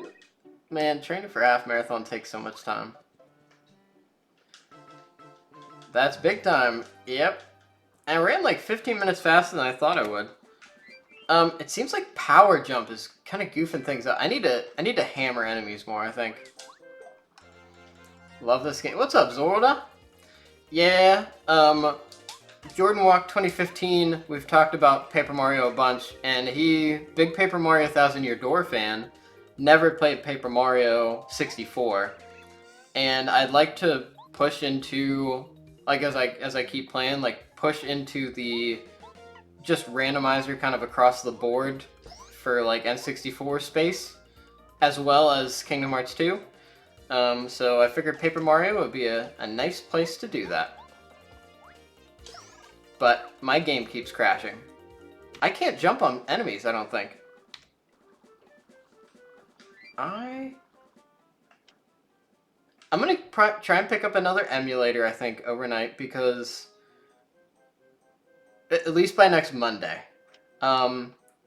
Man, training for a half marathon takes so much time. That's big time. Yep. I ran like 15 minutes faster than I thought I would. It seems like power jump is kind of goofing things up. I need to hammer enemies more, I think. Love this game. What's up, Zorda? Yeah, Jordan Walk 2015, we've talked about Paper Mario a bunch, and big Paper Mario 1000 Year Door fan, never played Paper Mario 64. And I'd like to push into, like, as I keep playing, like, push into the just randomizer kind of across the board for like N64 space, as well as Kingdom Hearts 2. So I figured Paper Mario would be a nice place to do that. But my game keeps crashing. I can't jump on enemies, I don't think. I'm gonna try and pick up another emulator, I think, overnight, because at least by next Monday.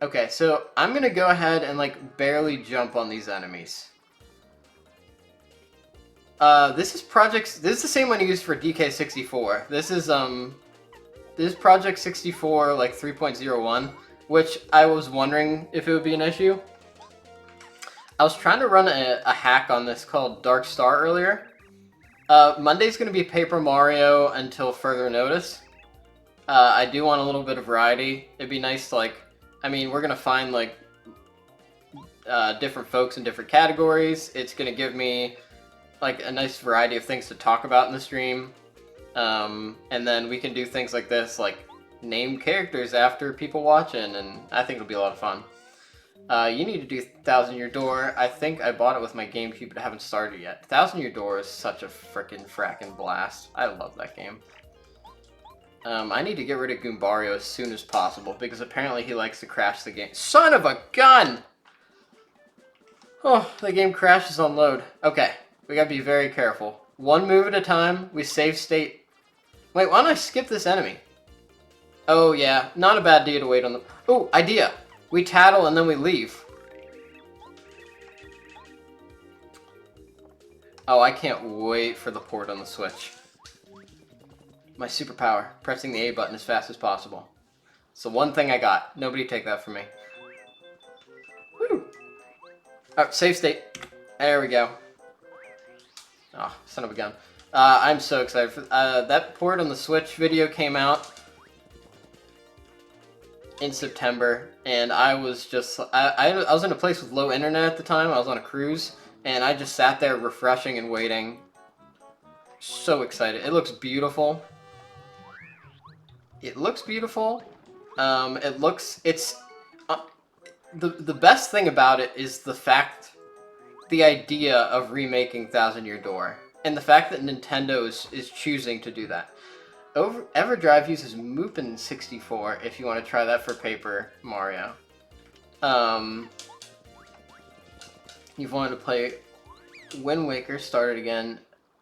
Okay, so I'm gonna go ahead and like barely jump on these enemies. This is the same one used for DK64. This is Project 64 like 3.01, which I was wondering if it would be an issue. I was trying to run a hack on this called Dark Star earlier. Monday's going to be Paper Mario until further notice. I do want a little bit of variety. It'd be nice to, like, I mean, we're going to find, like, different folks in different categories. It's going to give me, like, a nice variety of things to talk about in the stream. And then we can do things like this, like, name characters after people watching, and I think it'll be a lot of fun. You need to do 1,000 Year Door. I think I bought it with my GameCube, but I haven't started yet. 1,000 Year Door is such a frackin' blast. I love that game. I need to get rid of Goombario as soon as possible, because apparently he likes to crash the game. Son of a gun! Oh, the game crashes on load. Okay, we gotta be very careful. One move at a time, we save state. Wait, why don't I skip this enemy? Oh yeah, not a bad idea to wait on the... Oh, idea! We tattle and then we leave. Oh, I can't wait for the port on the Switch. My superpower, pressing the A button as fast as possible. It's the one thing I got. Nobody take that from me. Woo! Alright, save state. There we go. Oh, son of a gun. I'm so excited for that port on the Switch video came out in September, and I was just I was in a place with low internet at the time. I was on a cruise, and I just sat there refreshing and waiting. So excited. It looks beautiful. It looks beautiful. It's the best thing about it is the idea of remaking 1,000 Year Door, and the fact that Nintendo is choosing to do that. Everdrive uses Moopin 64 if you want to try that for Paper Mario. You've wanted to play Wind Waker, started again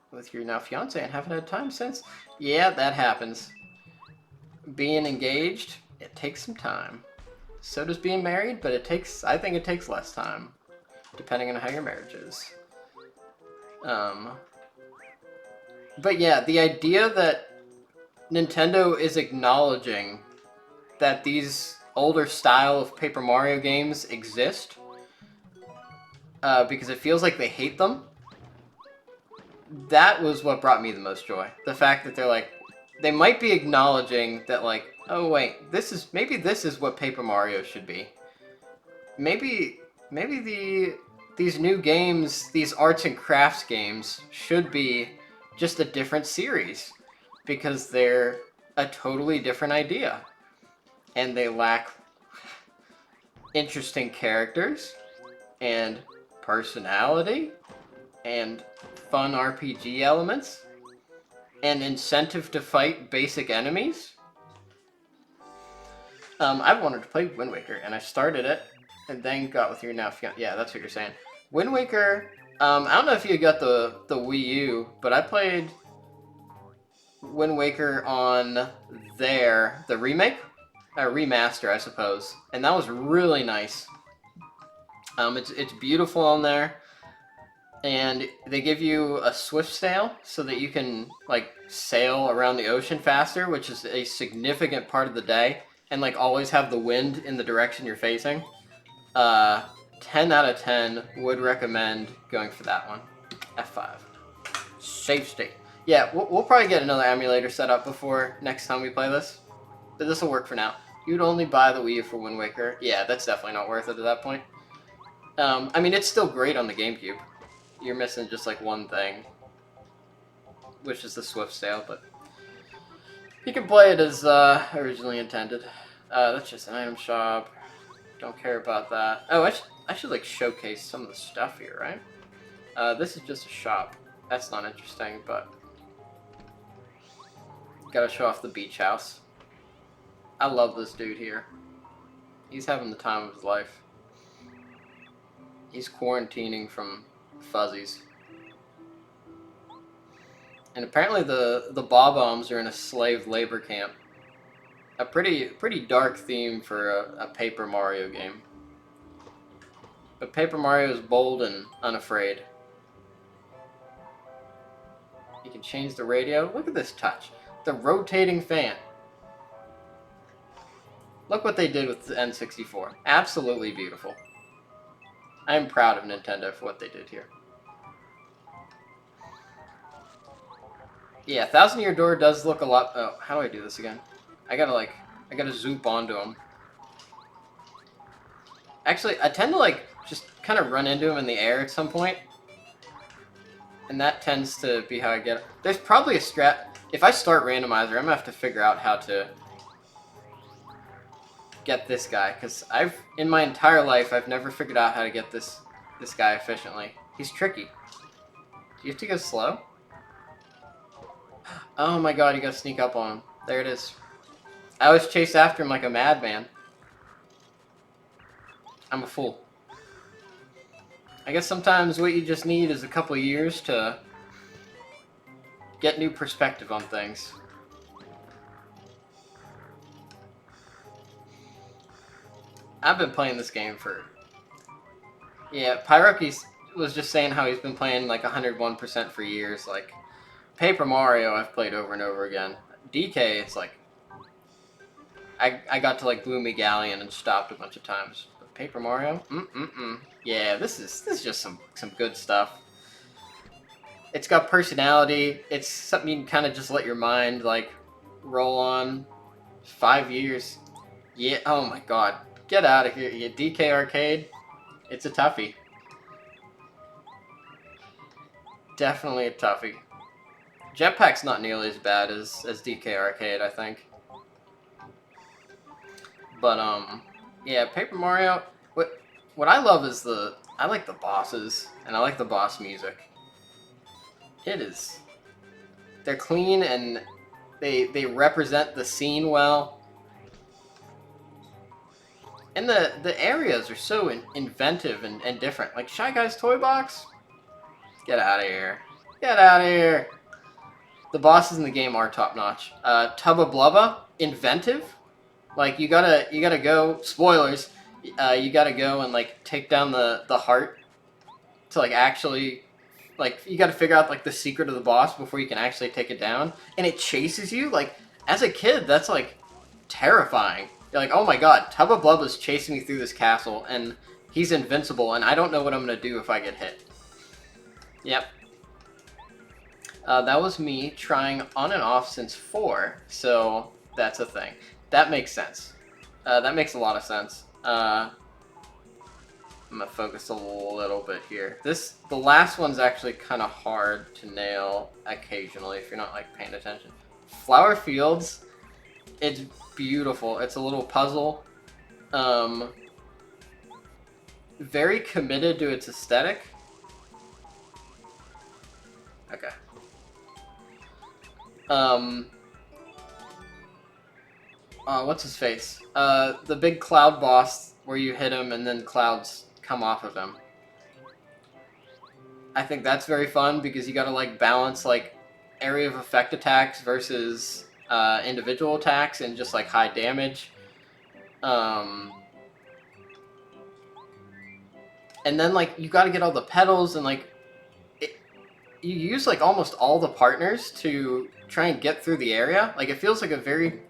with your now fiance and haven't had time since? Yeah, that happens. Being engaged, it takes some time. So does being married, but I think it takes less time, depending on how your marriage is. But yeah, the idea that Nintendo is acknowledging that these older style of Paper Mario games exist, because it feels like they hate them, that was what brought me the most joy. The fact that they're like, they might be acknowledging that, like, oh wait, maybe this is what Paper Mario should be. Maybe these new games, these arts and crafts games, should be just a different series, because they're a totally different idea. And they lack interesting characters, and personality, and fun RPG elements, and incentive to fight basic enemies. I've wanted to play Wind Waker, and I started it, and then got with your now fiance. Yeah, that's what you're saying. Wind Waker, I don't know if you got the Wii U, but I played Wind Waker on the remake? Remaster, I suppose. And that was really nice. It's beautiful on there. And they give you a swift sail so that you can, like, sail around the ocean faster, which is a significant part of the day. And, like, always have the wind in the direction you're facing. 10 out of 10 would recommend going for that one. F5. Save state. Yeah, we'll probably get another emulator set up before next time we play this. But this will work for now. You'd only buy the Wii U for Wind Waker. Yeah, that's definitely not worth it at that point. I mean, it's still great on the GameCube. You're missing just, like, one thing, which is the swift sail, but you can play it as originally intended. That's just an item shop. Don't care about that. Oh, I should like showcase some of the stuff here, right? This is just a shop. That's not interesting, but gotta show off the beach house. I love this dude here. He's having the time of his life. He's quarantining from fuzzies. And apparently the Bob-ombs are in a slave labor camp. A pretty dark theme for a Paper Mario game. But Paper Mario is bold and unafraid. You can change the radio. Look at this touch. The rotating fan. Look what they did with the N64. Absolutely beautiful. I am proud of Nintendo for what they did here. Yeah, Thousand Year Door does look a lot... Oh, how do I do this again? I gotta zoop onto him. Actually, I tend to, just kind of run into him in the air at some point. And that tends to be how I get... There's probably a strat... If I start Randomizer, I'm gonna have to figure out how to get this guy, because in my entire life, I've never figured out how to get this guy efficiently. He's tricky. Do you have to go slow? Oh my god, you gotta sneak up on him. There it is. I always chase after him like a madman. I'm a fool. I guess sometimes what you just need is a couple of years to get new perspective on things. I've been playing this game for... Yeah, Pyroki was just saying how he's been playing like 101% for years. Like, Paper Mario I've played over and over again. DK, it's like... I got to like Bloomy Galleon and stopped a bunch of times. But Paper Mario? Yeah, this is just some good stuff. It's got personality. It's something you can kind of just let your mind like roll on. 5 years. Yeah, oh my god. Get out of here, you DK Arcade. It's a toughie. Definitely a toughie. Jetpack's not nearly as bad as DK Arcade, I think. But yeah, Paper Mario. What I love is I like the bosses and I like the boss music. They're clean and they represent the scene well. And the areas are so inventive and different. Like Shy Guy's Toy Box? Get out of here. Get out of here. The bosses in the game are top-notch. Tubba Blubba? Inventive? Like, you gotta go... Spoilers. You gotta go and, like, take down the heart to, like, actually... Like, you gotta figure out, like, the secret of the boss before you can actually take it down. And it chases you. Like, as a kid, that's, like, terrifying. You're like, oh my god, Tubba Blubba's chasing me through this castle, and he's invincible, and I don't know what I'm going to do if I get hit. Yep. That was me trying on and off since 4, so that's a thing. That makes sense. That makes a lot of sense. I'm going to focus a little bit here. The last one's actually kind of hard to nail occasionally if you're not, like, paying attention. Flower Fields, it's beautiful. It's a little puzzle. Very committed to its aesthetic. Okay. What's his face? The big cloud boss where you hit him and then clouds come off of him. I think that's very fun because you gotta like balance like area of effect attacks versus individual attacks and just like high damage. And then like you gotta get all the petals and like you use like almost all the partners to try and get through the area. Like it feels like a very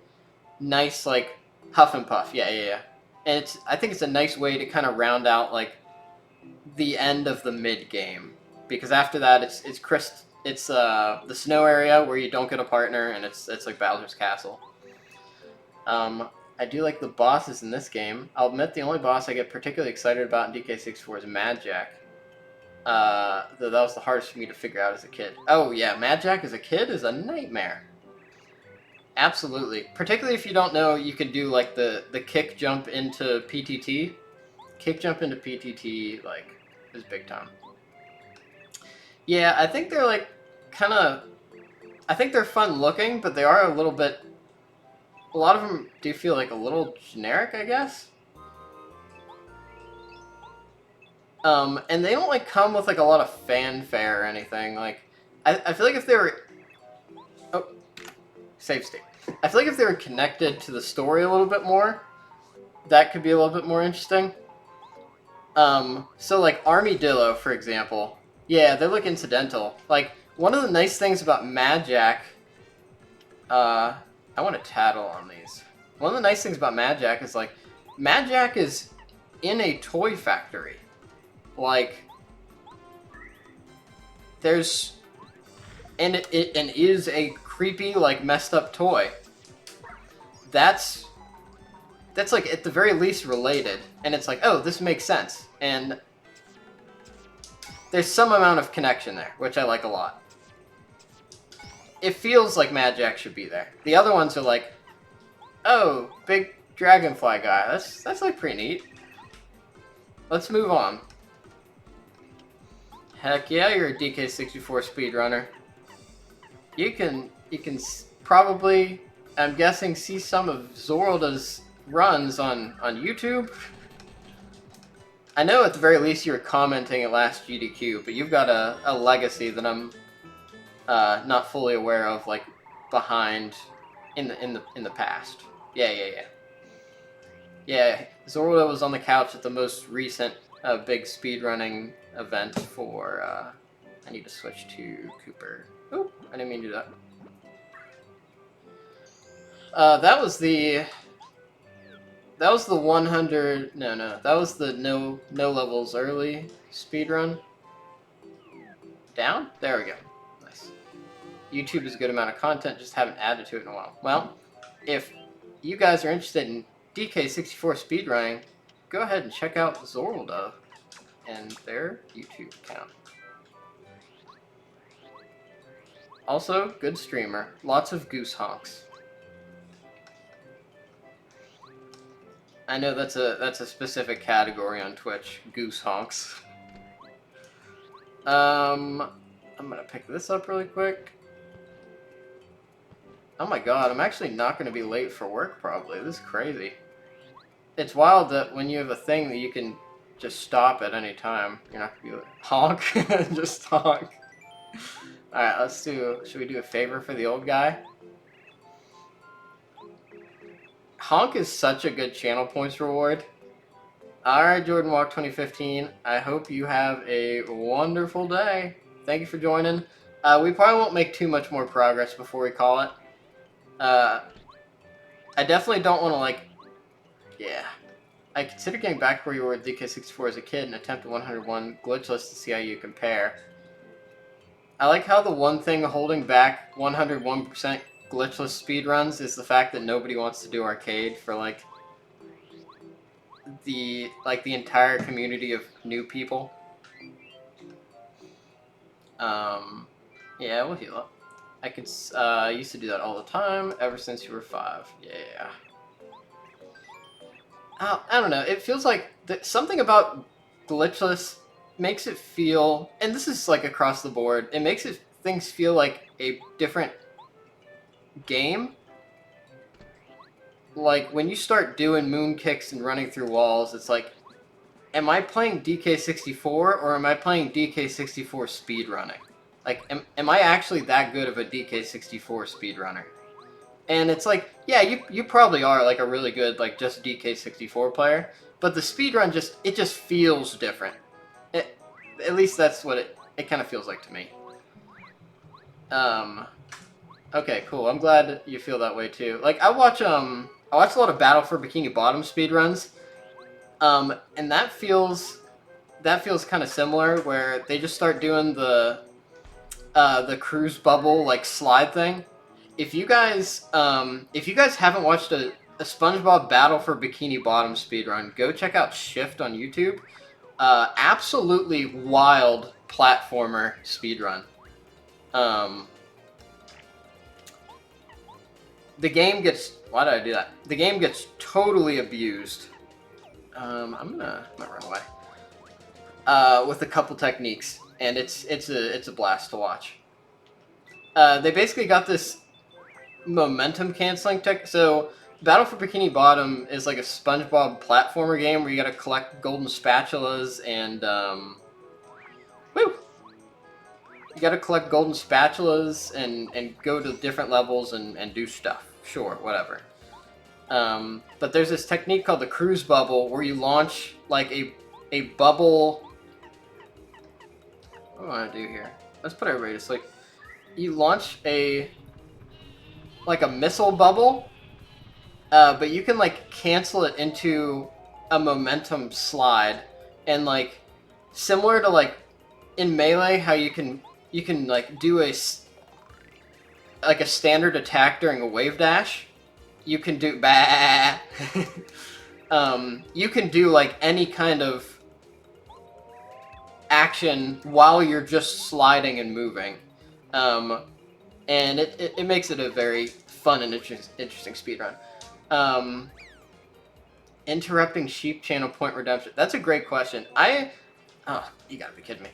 nice like huff and puff. Yeah. And I think it's a nice way to kind of round out like the end of the mid game because after that it's the snow area where you don't get a partner and it's like Bowser's Castle. I do like the bosses in this game. I'll admit the only boss I get particularly excited about in DK64 is Mad Jack. Though that was the hardest for me to figure out as a kid. Oh yeah, Mad Jack as a kid is a nightmare. Absolutely. Particularly if you don't know, you could do like the kick jump into PTT. Kick jump into PTT like is big time. Yeah, I think they're like kind of. I think they're fun looking, but they are a little bit. A lot of them do feel like a little generic, I guess. And they don't like come with like a lot of fanfare or anything. Like, I feel like if they were, oh, save state. I feel like if they were connected to the story a little bit more, that could be a little bit more interesting. So like Armadillo, for example, yeah, they look incidental. Like one of the nice things about Mad Jack, I want to tattle on these. One of the nice things about Mad Jack is like, Mad Jack is in a toy factory. Like, there's, and it is a creepy, like, messed up toy. That's like at the very least related, and it's like, oh, this makes sense, and there's some amount of connection there, which I like a lot. It feels like Mad Jack should be there. The other ones are like, oh, big dragonfly guy. That's like pretty neat. Let's move on. Heck yeah, you're a DK64 speedrunner. You can probably, I'm guessing, see some of Zorlda's runs on YouTube. I know at the very least you were commenting at last GDQ, but you've got a legacy that I'm not fully aware of, like behind in the past. Yeah. Zorlda was on the couch at the most recent big speedrunning event for. I need to switch to Cooper. Oh, I didn't mean to do that. That was the 100. No, that was the no levels early speedrun. Down? There we go. Nice. YouTube is a good amount of content, just haven't added to it in a while. Well, if you guys are interested in DK64 speedrunning, go ahead and check out Zorlda and their YouTube account. Also, good streamer. Lots of goose honks. I know that's a specific category on Twitch. Goose honks. I'm gonna pick this up really quick. Oh my god, I'm actually not gonna be late for work probably. This is crazy. It's wild that when you have a thing that you can just stop at any time, you're not gonna be like, honk? Just honk. Alright, should we do a favor for the old guy? Honk is such a good channel points reward. Alright, Jordan Walk 2015, I hope you have a wonderful day. Thank you for joining. We probably won't make too much more progress before we call it. I definitely don't want to, like, yeah. I consider getting back where you were with DK64 as a kid and attempt a 101 glitchless to see how you compare. I like how the one thing holding back 101% glitchless speedruns is the fact that nobody wants to do arcade for, like the entire community of new people. Yeah, we'll heal up. I used to do that all the time, ever since you were 5. Yeah. I don't know, it feels like something about glitchless makes it feel, and this is like across the board, it makes things feel like a different game. Like, when you start doing moon kicks and running through walls, it's like, am I playing DK64 or am I playing DK64 speedrunning? Like, am I actually that good of a DK64 speedrunner? And it's like, yeah, you probably are, like, a really good, like, just DK64 player, but the speedrun it just feels different. At least that's what it kind of feels like to me. Okay, cool. I'm glad you feel that way too. Like, I watch a lot of Battle for Bikini Bottom speedruns, and that feels kind of similar, where they just start doing the cruise bubble, like, slide thing. If you guys haven't watched a SpongeBob Battle for Bikini Bottom speedrun, go check out Shift on YouTube. Absolutely wild platformer speedrun. the game gets. Why did I do that? The game gets totally abused. I'm gonna run away. With a couple techniques, and it's a blast to watch. They basically got this momentum canceling tech. So Battle for Bikini Bottom is like a SpongeBob platformer game where you gotta collect golden spatulas and woo. You gotta collect golden spatulas and go to different levels and do stuff. Sure, whatever. But there's this technique called the cruise bubble where you launch like a bubble. What do I want to do here? Let's put everybody to sleep. You launch like a missile bubble, but you can like cancel it into a momentum slide, and like similar to like in Melee, how you can like do a standard attack during a wave dash. You can do you can do like any kind of action while you're just sliding and moving, and it makes it a very fun and interesting speedrun. Interrupting sheep channel point redemption. That's a great question. Oh, you gotta be kidding me.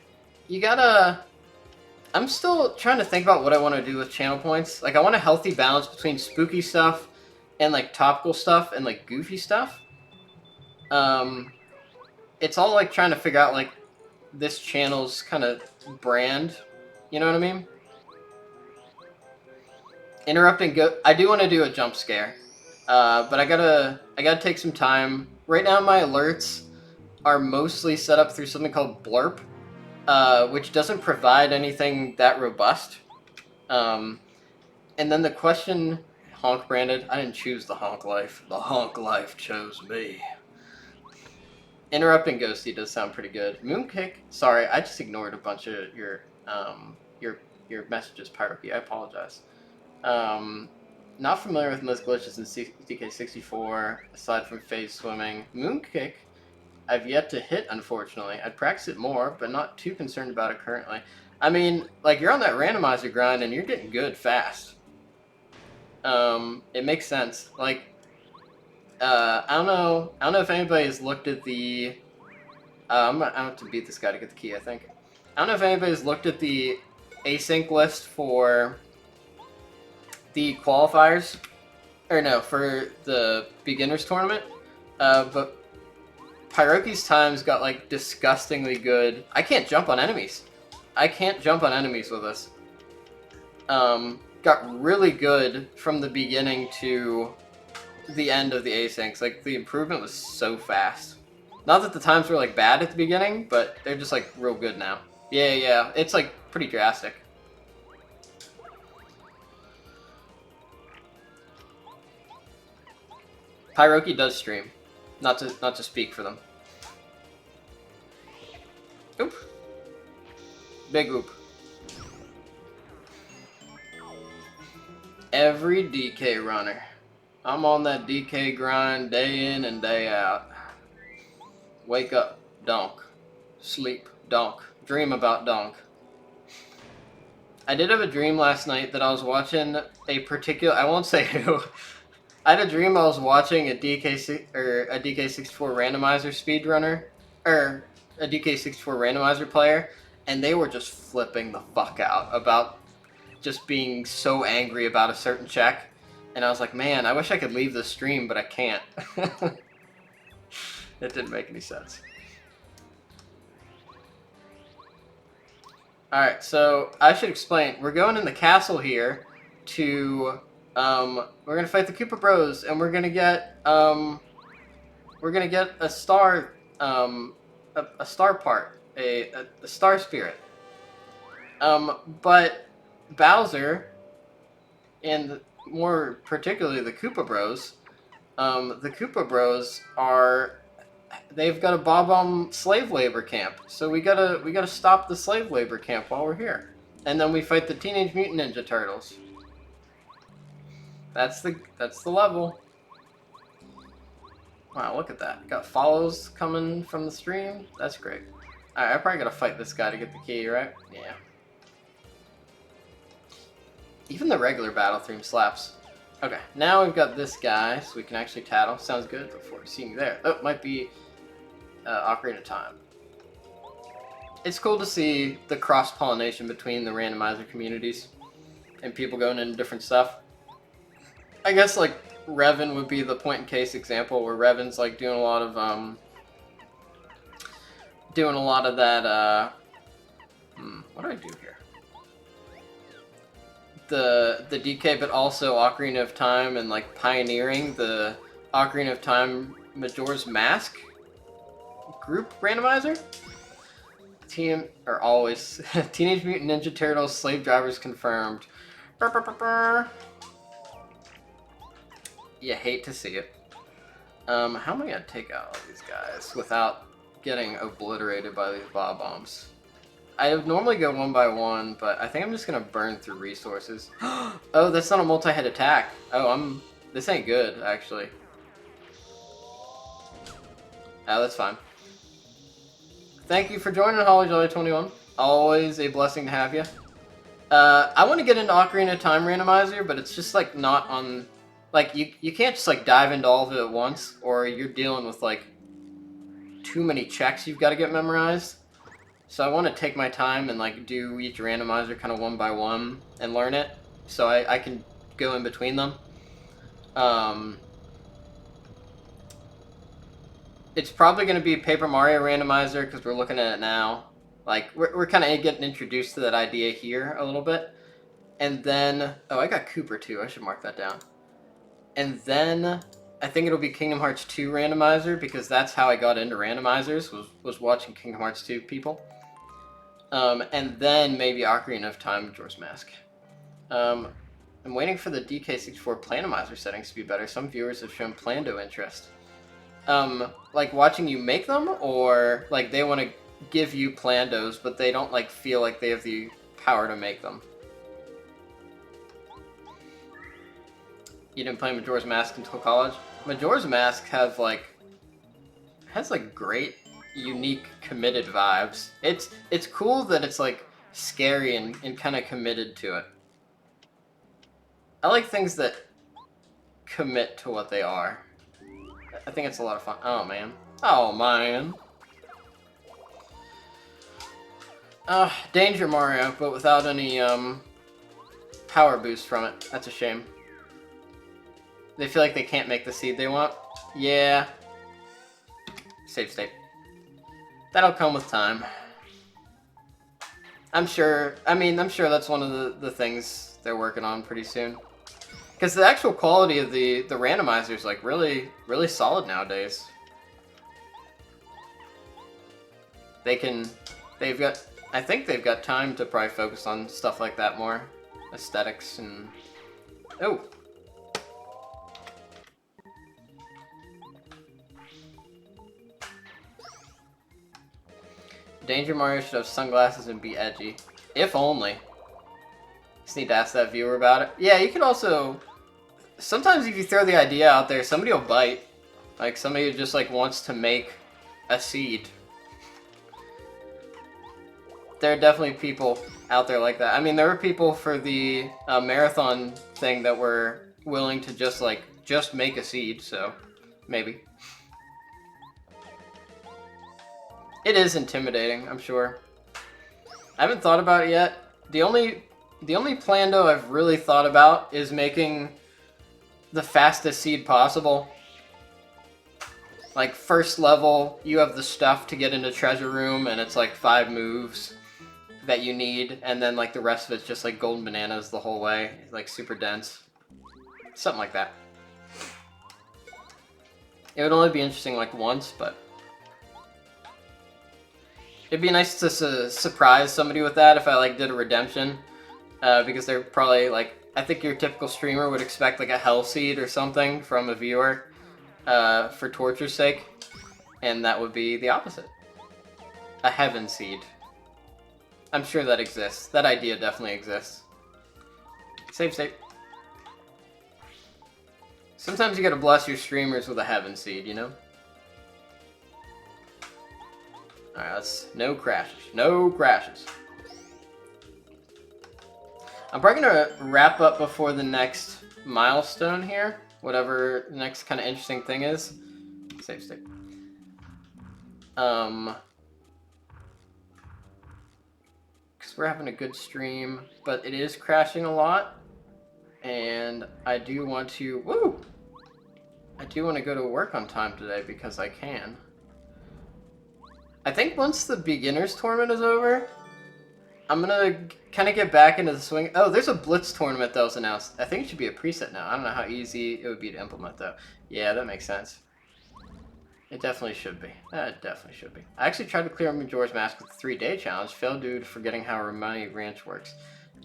I'm still trying to think about what I want to do with channel points. Like, I want a healthy balance between spooky stuff and like topical stuff and like goofy stuff. It's all like trying to figure out like this channel's kind of brand. You know what I mean? Interrupting I do want to do a jump scare, but I gotta take some time. Right now, my alerts are mostly set up through something called Blurp, which doesn't provide anything that robust. And then the question, honk branded. I didn't choose the honk life. The honk life chose me. Interrupting Ghosty does sound pretty good. Moonkick. Sorry, I just ignored a bunch of your messages, Pyrope. I apologize. Not familiar with most glitches in DK64 aside from phase swimming. Moonkick, I've yet to hit, unfortunately. I'd practice it more, but not too concerned about it currently. I mean, like, you're on that randomizer grind and you're getting good fast. It makes sense. Like, I don't know if anybody's looked at the. I have to beat this guy to get the key, I think. I don't know if anybody's looked at the async list for the qualifiers, or no, for the beginners tournament. But Pyroki's times got like disgustingly good. I can't jump on enemies. I can't jump on enemies with this. Got really good from the beginning to the end of the asyncs. Like, the improvement was so fast. Not that the times were like bad at the beginning, but they're just like real good now. Yeah, it's like pretty drastic. Pyroki does stream, not to speak for them. Oop. Big oop. Every DK runner. I'm on that DK grind day in and day out. Wake up, donk. Sleep, donk. Dream about donk. I did have a dream last night that I was watching a particular. I won't say who. I had a dream I was watching a DK64 randomizer speedrunner, or a DK64 randomizer player, and they were just flipping the fuck out about just being so angry about a certain check. And I was like, man, I wish I could leave the stream, but I can't. It didn't make any sense. Alright, so I should explain. We're going in the castle here to, we're gonna fight the Koopa Bros, and we're gonna get a star, a star part, a star spirit. But Bowser, and more particularly the Koopa Bros, they've got a Bob-omb slave labor camp, so we gotta stop the slave labor camp while we're here, and then we fight the Teenage Mutant Ninja Turtles. That's the level. Wow, look at that! Got follows coming from the stream. That's great. All right, I probably gotta fight this guy to get the key, right? Yeah. Even the regular battle theme slaps. Okay, now we've got this guy, so we can actually tattle. Sounds good before seeing you there. Oh, it might be Ocarina of Time. It's cool to see the cross-pollination between the randomizer communities and people going into different stuff. I guess, like, Revan would be the point-in-case example where Revan's, like, doing a lot of that, what do I do here? The DK, but also Ocarina of Time and, like, pioneering the Ocarina of Time Majora's Mask group randomizer? Team are always Teenage Mutant Ninja Turtles slave drivers confirmed. Burr, burr, burr, burr. You hate to see it. How am I gonna take out all these guys without getting obliterated by these bob bombs? I would normally go one by one, but I think I'm just gonna burn through resources. Oh, that's not a multi-hit attack. Oh, this ain't good, actually. Oh, that's fine. Thank you for joining, HollyJolly21. Always a blessing to have you. I want to get into Ocarina of Time Randomizer, but it's just, like, not on... Like, you can't just, like, dive into all of it at once, or you're dealing with, like, too many checks you've got to get memorized. So I want to take my time and, like, do each randomizer kind of one by one and learn it, so I can go in between them. It's probably going to be Paper Mario Randomizer, because we're looking at it now. Like, we're kind of getting introduced to that idea here a little bit. And then... Oh, I got Cooper, too. I should mark that down. And then I think it'll be Kingdom Hearts 2 Randomizer, because that's how I got into randomizers, was watching Kingdom Hearts 2 people. And then maybe Ocarina of Time Majora's Mask. I'm waiting for the DK64 Planomizer settings to be better. Some viewers have shown Plando interest. Like watching you make them, or like they want to give you Plandos, but they don't like feel like they have the power to make them. You didn't play Majora's Mask until college? Majora's Mask has like great, unique, committed vibes. It's cool that it's like scary and kind of committed to it. I like things that commit to what they are. I think it's a lot of fun. Oh, man. Oh, man. Danger Mario, but without any, power boost from it. That's a shame. They feel like they can't make the seed they want. Yeah. Save state. That'll come with time. I'm sure that's one of the things they're working on pretty soon. Because the actual quality of the randomizer is like really, really solid nowadays. I think they've got time to probably focus on stuff like that more. Aesthetics and... Oh! Danger Mario should have sunglasses and be edgy. If only. Just need to ask that viewer about it. Yeah, you can also... Sometimes if you throw the idea out there, somebody will bite. Like, somebody who just, like, wants to make a seed. There are definitely people out there like that. I mean, there were people for the marathon thing that were willing to just, like, just make a seed, so... Maybe. It is intimidating, I'm sure. I haven't thought about it yet. The only Plando I've really thought about is making the fastest seed possible. Like, first level, you have the stuff to get into Treasure Room, and it's like 5 moves that you need, and then like the rest of it's just like golden bananas the whole way. Like, super dense. Something like that. It would only be interesting like once, but... It'd be nice to surprise somebody with that if I like did a redemption, because they're probably like, I think your typical streamer would expect like a hell seed or something from a viewer for torture's sake, and that would be the opposite. A heaven seed. I'm sure that exists. That idea definitely exists. Save state. Sometimes you gotta bless your streamers with a heaven seed, you know? Alright, no crashes. No crashes. I'm probably gonna wrap up before the next milestone here, whatever the next kind of interesting thing is. Save state. Because we're having a good stream, but it is crashing a lot, and I do want to. Woo! I do want to go to work on time today because I can. I think once the beginners tournament is over, I'm gonna kind of get back into the swing. Oh, there's a Blitz tournament that was announced. I think it should be a preset now. I don't know how easy it would be to implement, though. Yeah, that makes sense. It definitely should be. It definitely should be. I actually tried to clear Majora's Mask with the 3-day challenge. Failed due to forgetting how Romani Ranch works.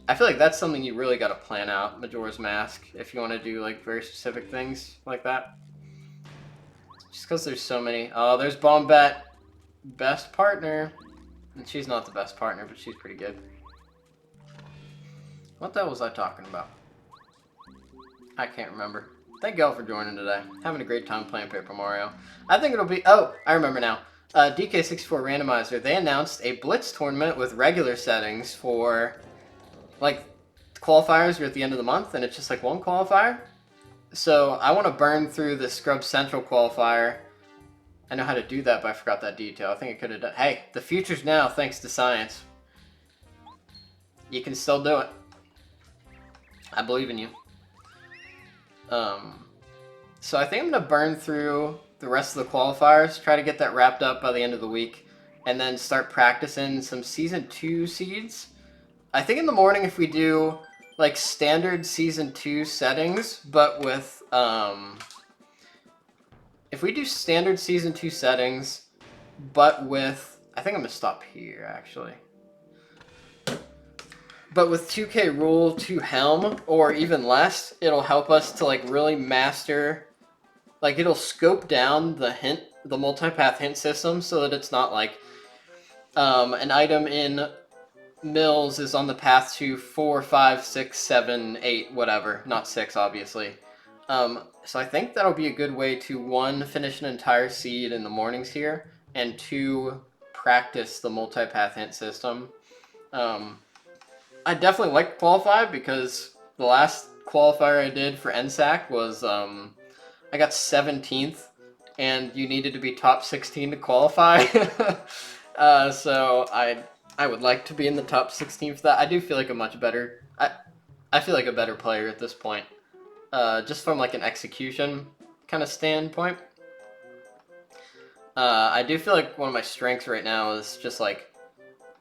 I feel like that's something you really got to plan out, Majora's Mask, if you want to do like very specific things like that. Just because there's so many. Oh, there's Bombette. Best partner. And she's not the best partner, but she's pretty good. What the hell was I talking about? I can't remember. Thank y'all for joining today. Having a great time playing Paper Mario. I think it'll be... Oh, I remember now. DK64 Randomizer, they announced a Blitz tournament with regular settings for... Like, qualifiers are at the end of the month, and it's just like one qualifier. So I want to burn through the Scrub Central qualifier. I know how to do that, but I forgot that detail. I think I could have done... Hey, the future's now, thanks to science. You can still do it. I believe in you. So I think I'm going to burn through the rest of the qualifiers, try to get that wrapped up by the end of the week, and then start practicing some Season 2 seeds. I think in the morning if we do, like, standard Season 2 settings, but with, if we do standard Season 2 settings, but with... I think I'm going to stop here, actually. But with 2K Rule 2 Helm, or even less, it'll help us to, like, really master... Like, it'll scope down the multipath hint system so that it's not like an item in Mills is on the path to 4, 5, 6, 7, 8, whatever. Not 6, obviously. So I think that'll be a good way to, 1, finish an entire seed in the mornings here, and 2, practice the multipath hint system. I definitely like Qualify because the last qualifier I did for NSAC was... I got 17th, and you needed to be top 16 to qualify. So I would like to be in the top 16 for that. I do feel like a much better... I feel like a better player at this point. Just from like an execution kind of standpoint. I do feel like one of my strengths right now is just like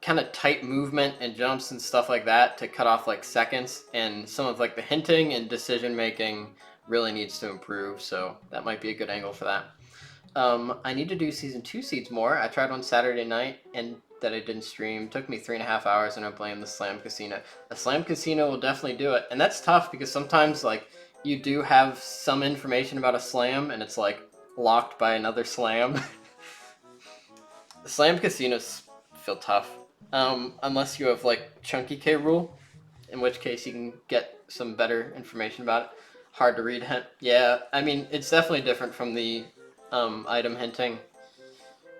kind of tight movement and jumps and stuff like that to cut off like seconds, and some of like the hinting and decision making really needs to improve, so that might be a good angle for that. I need to do Season 2 seeds more. I tried on Saturday night, and that I didn't stream. It took me 3.5 hours, and I'm playing the Slam Casino. The Slam Casino will definitely do it, and that's tough because sometimes, like, you do have some information about a Slam, and it's, like, locked by another Slam. The Slam Casinos feel tough, unless you have, like, Chunky K Rule, in which case you can get some better information about it. Hard to read hint. Yeah, I mean, it's definitely different from the item hinting,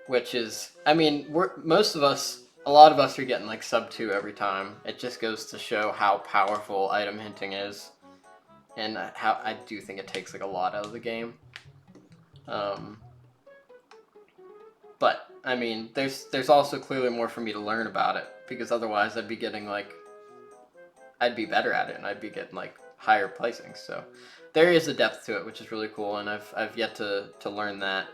which is, I mean, a lot of us are getting like sub 2 every time. It just goes to show how powerful item hinting is, and how I do think it takes like a lot out of the game. But I mean, there's also clearly more for me to learn about it, because otherwise I'd be getting like, I'd be better at it, and I'd be getting like higher placings. So there is a depth to it, which is really cool, and I've yet to learn that.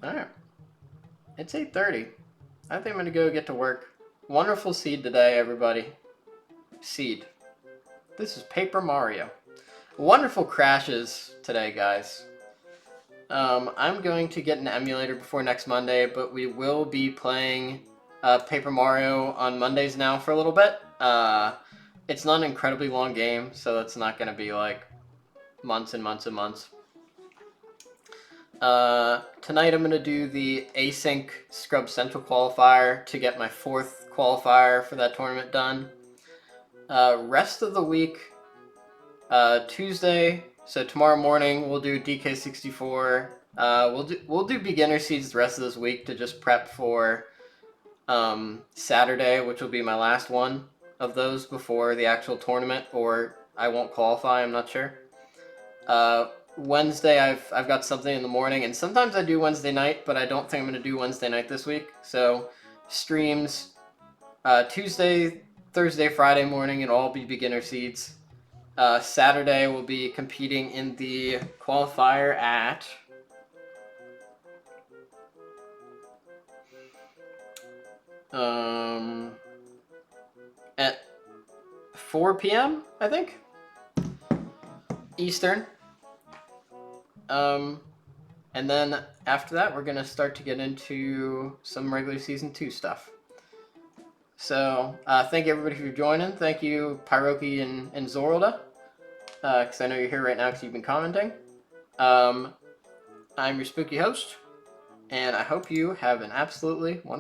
Alright. It's 8:30. I think I'm gonna go get to work. Wonderful seed today, everybody. Seed. This is Paper Mario. Wonderful crashes today, guys. I'm going to get an emulator before next Monday, but we will be playing Paper Mario on Mondays now for a little bit. It's not an incredibly long game, so it's not going to be like months and months and months. Tonight I'm going to do the Async Scrub Central qualifier to get my 4th qualifier for that tournament done. Rest of the week, Tuesday, so tomorrow morning we'll do DK64. We'll do beginner seeds the rest of this week to just prep for Saturday, which will be my last one of those before the actual tournament, or I won't qualify. I'm not sure. Wednesday, I've got something in the morning, and sometimes I do Wednesday night, but I don't think I'm going to do Wednesday night this week. So streams Tuesday, Thursday, Friday morning, it'll all be beginner seeds. Saturday, we'll be competing in the qualifier at 4 p.m. I think Eastern. And then after that, we're gonna start to get into some regular season 2 stuff. So thank you everybody for joining. Thank you Pyroki and Zorlda, because I know you're here right now because you've been commenting. I'm your spooky host, and I hope you have an absolutely wonderful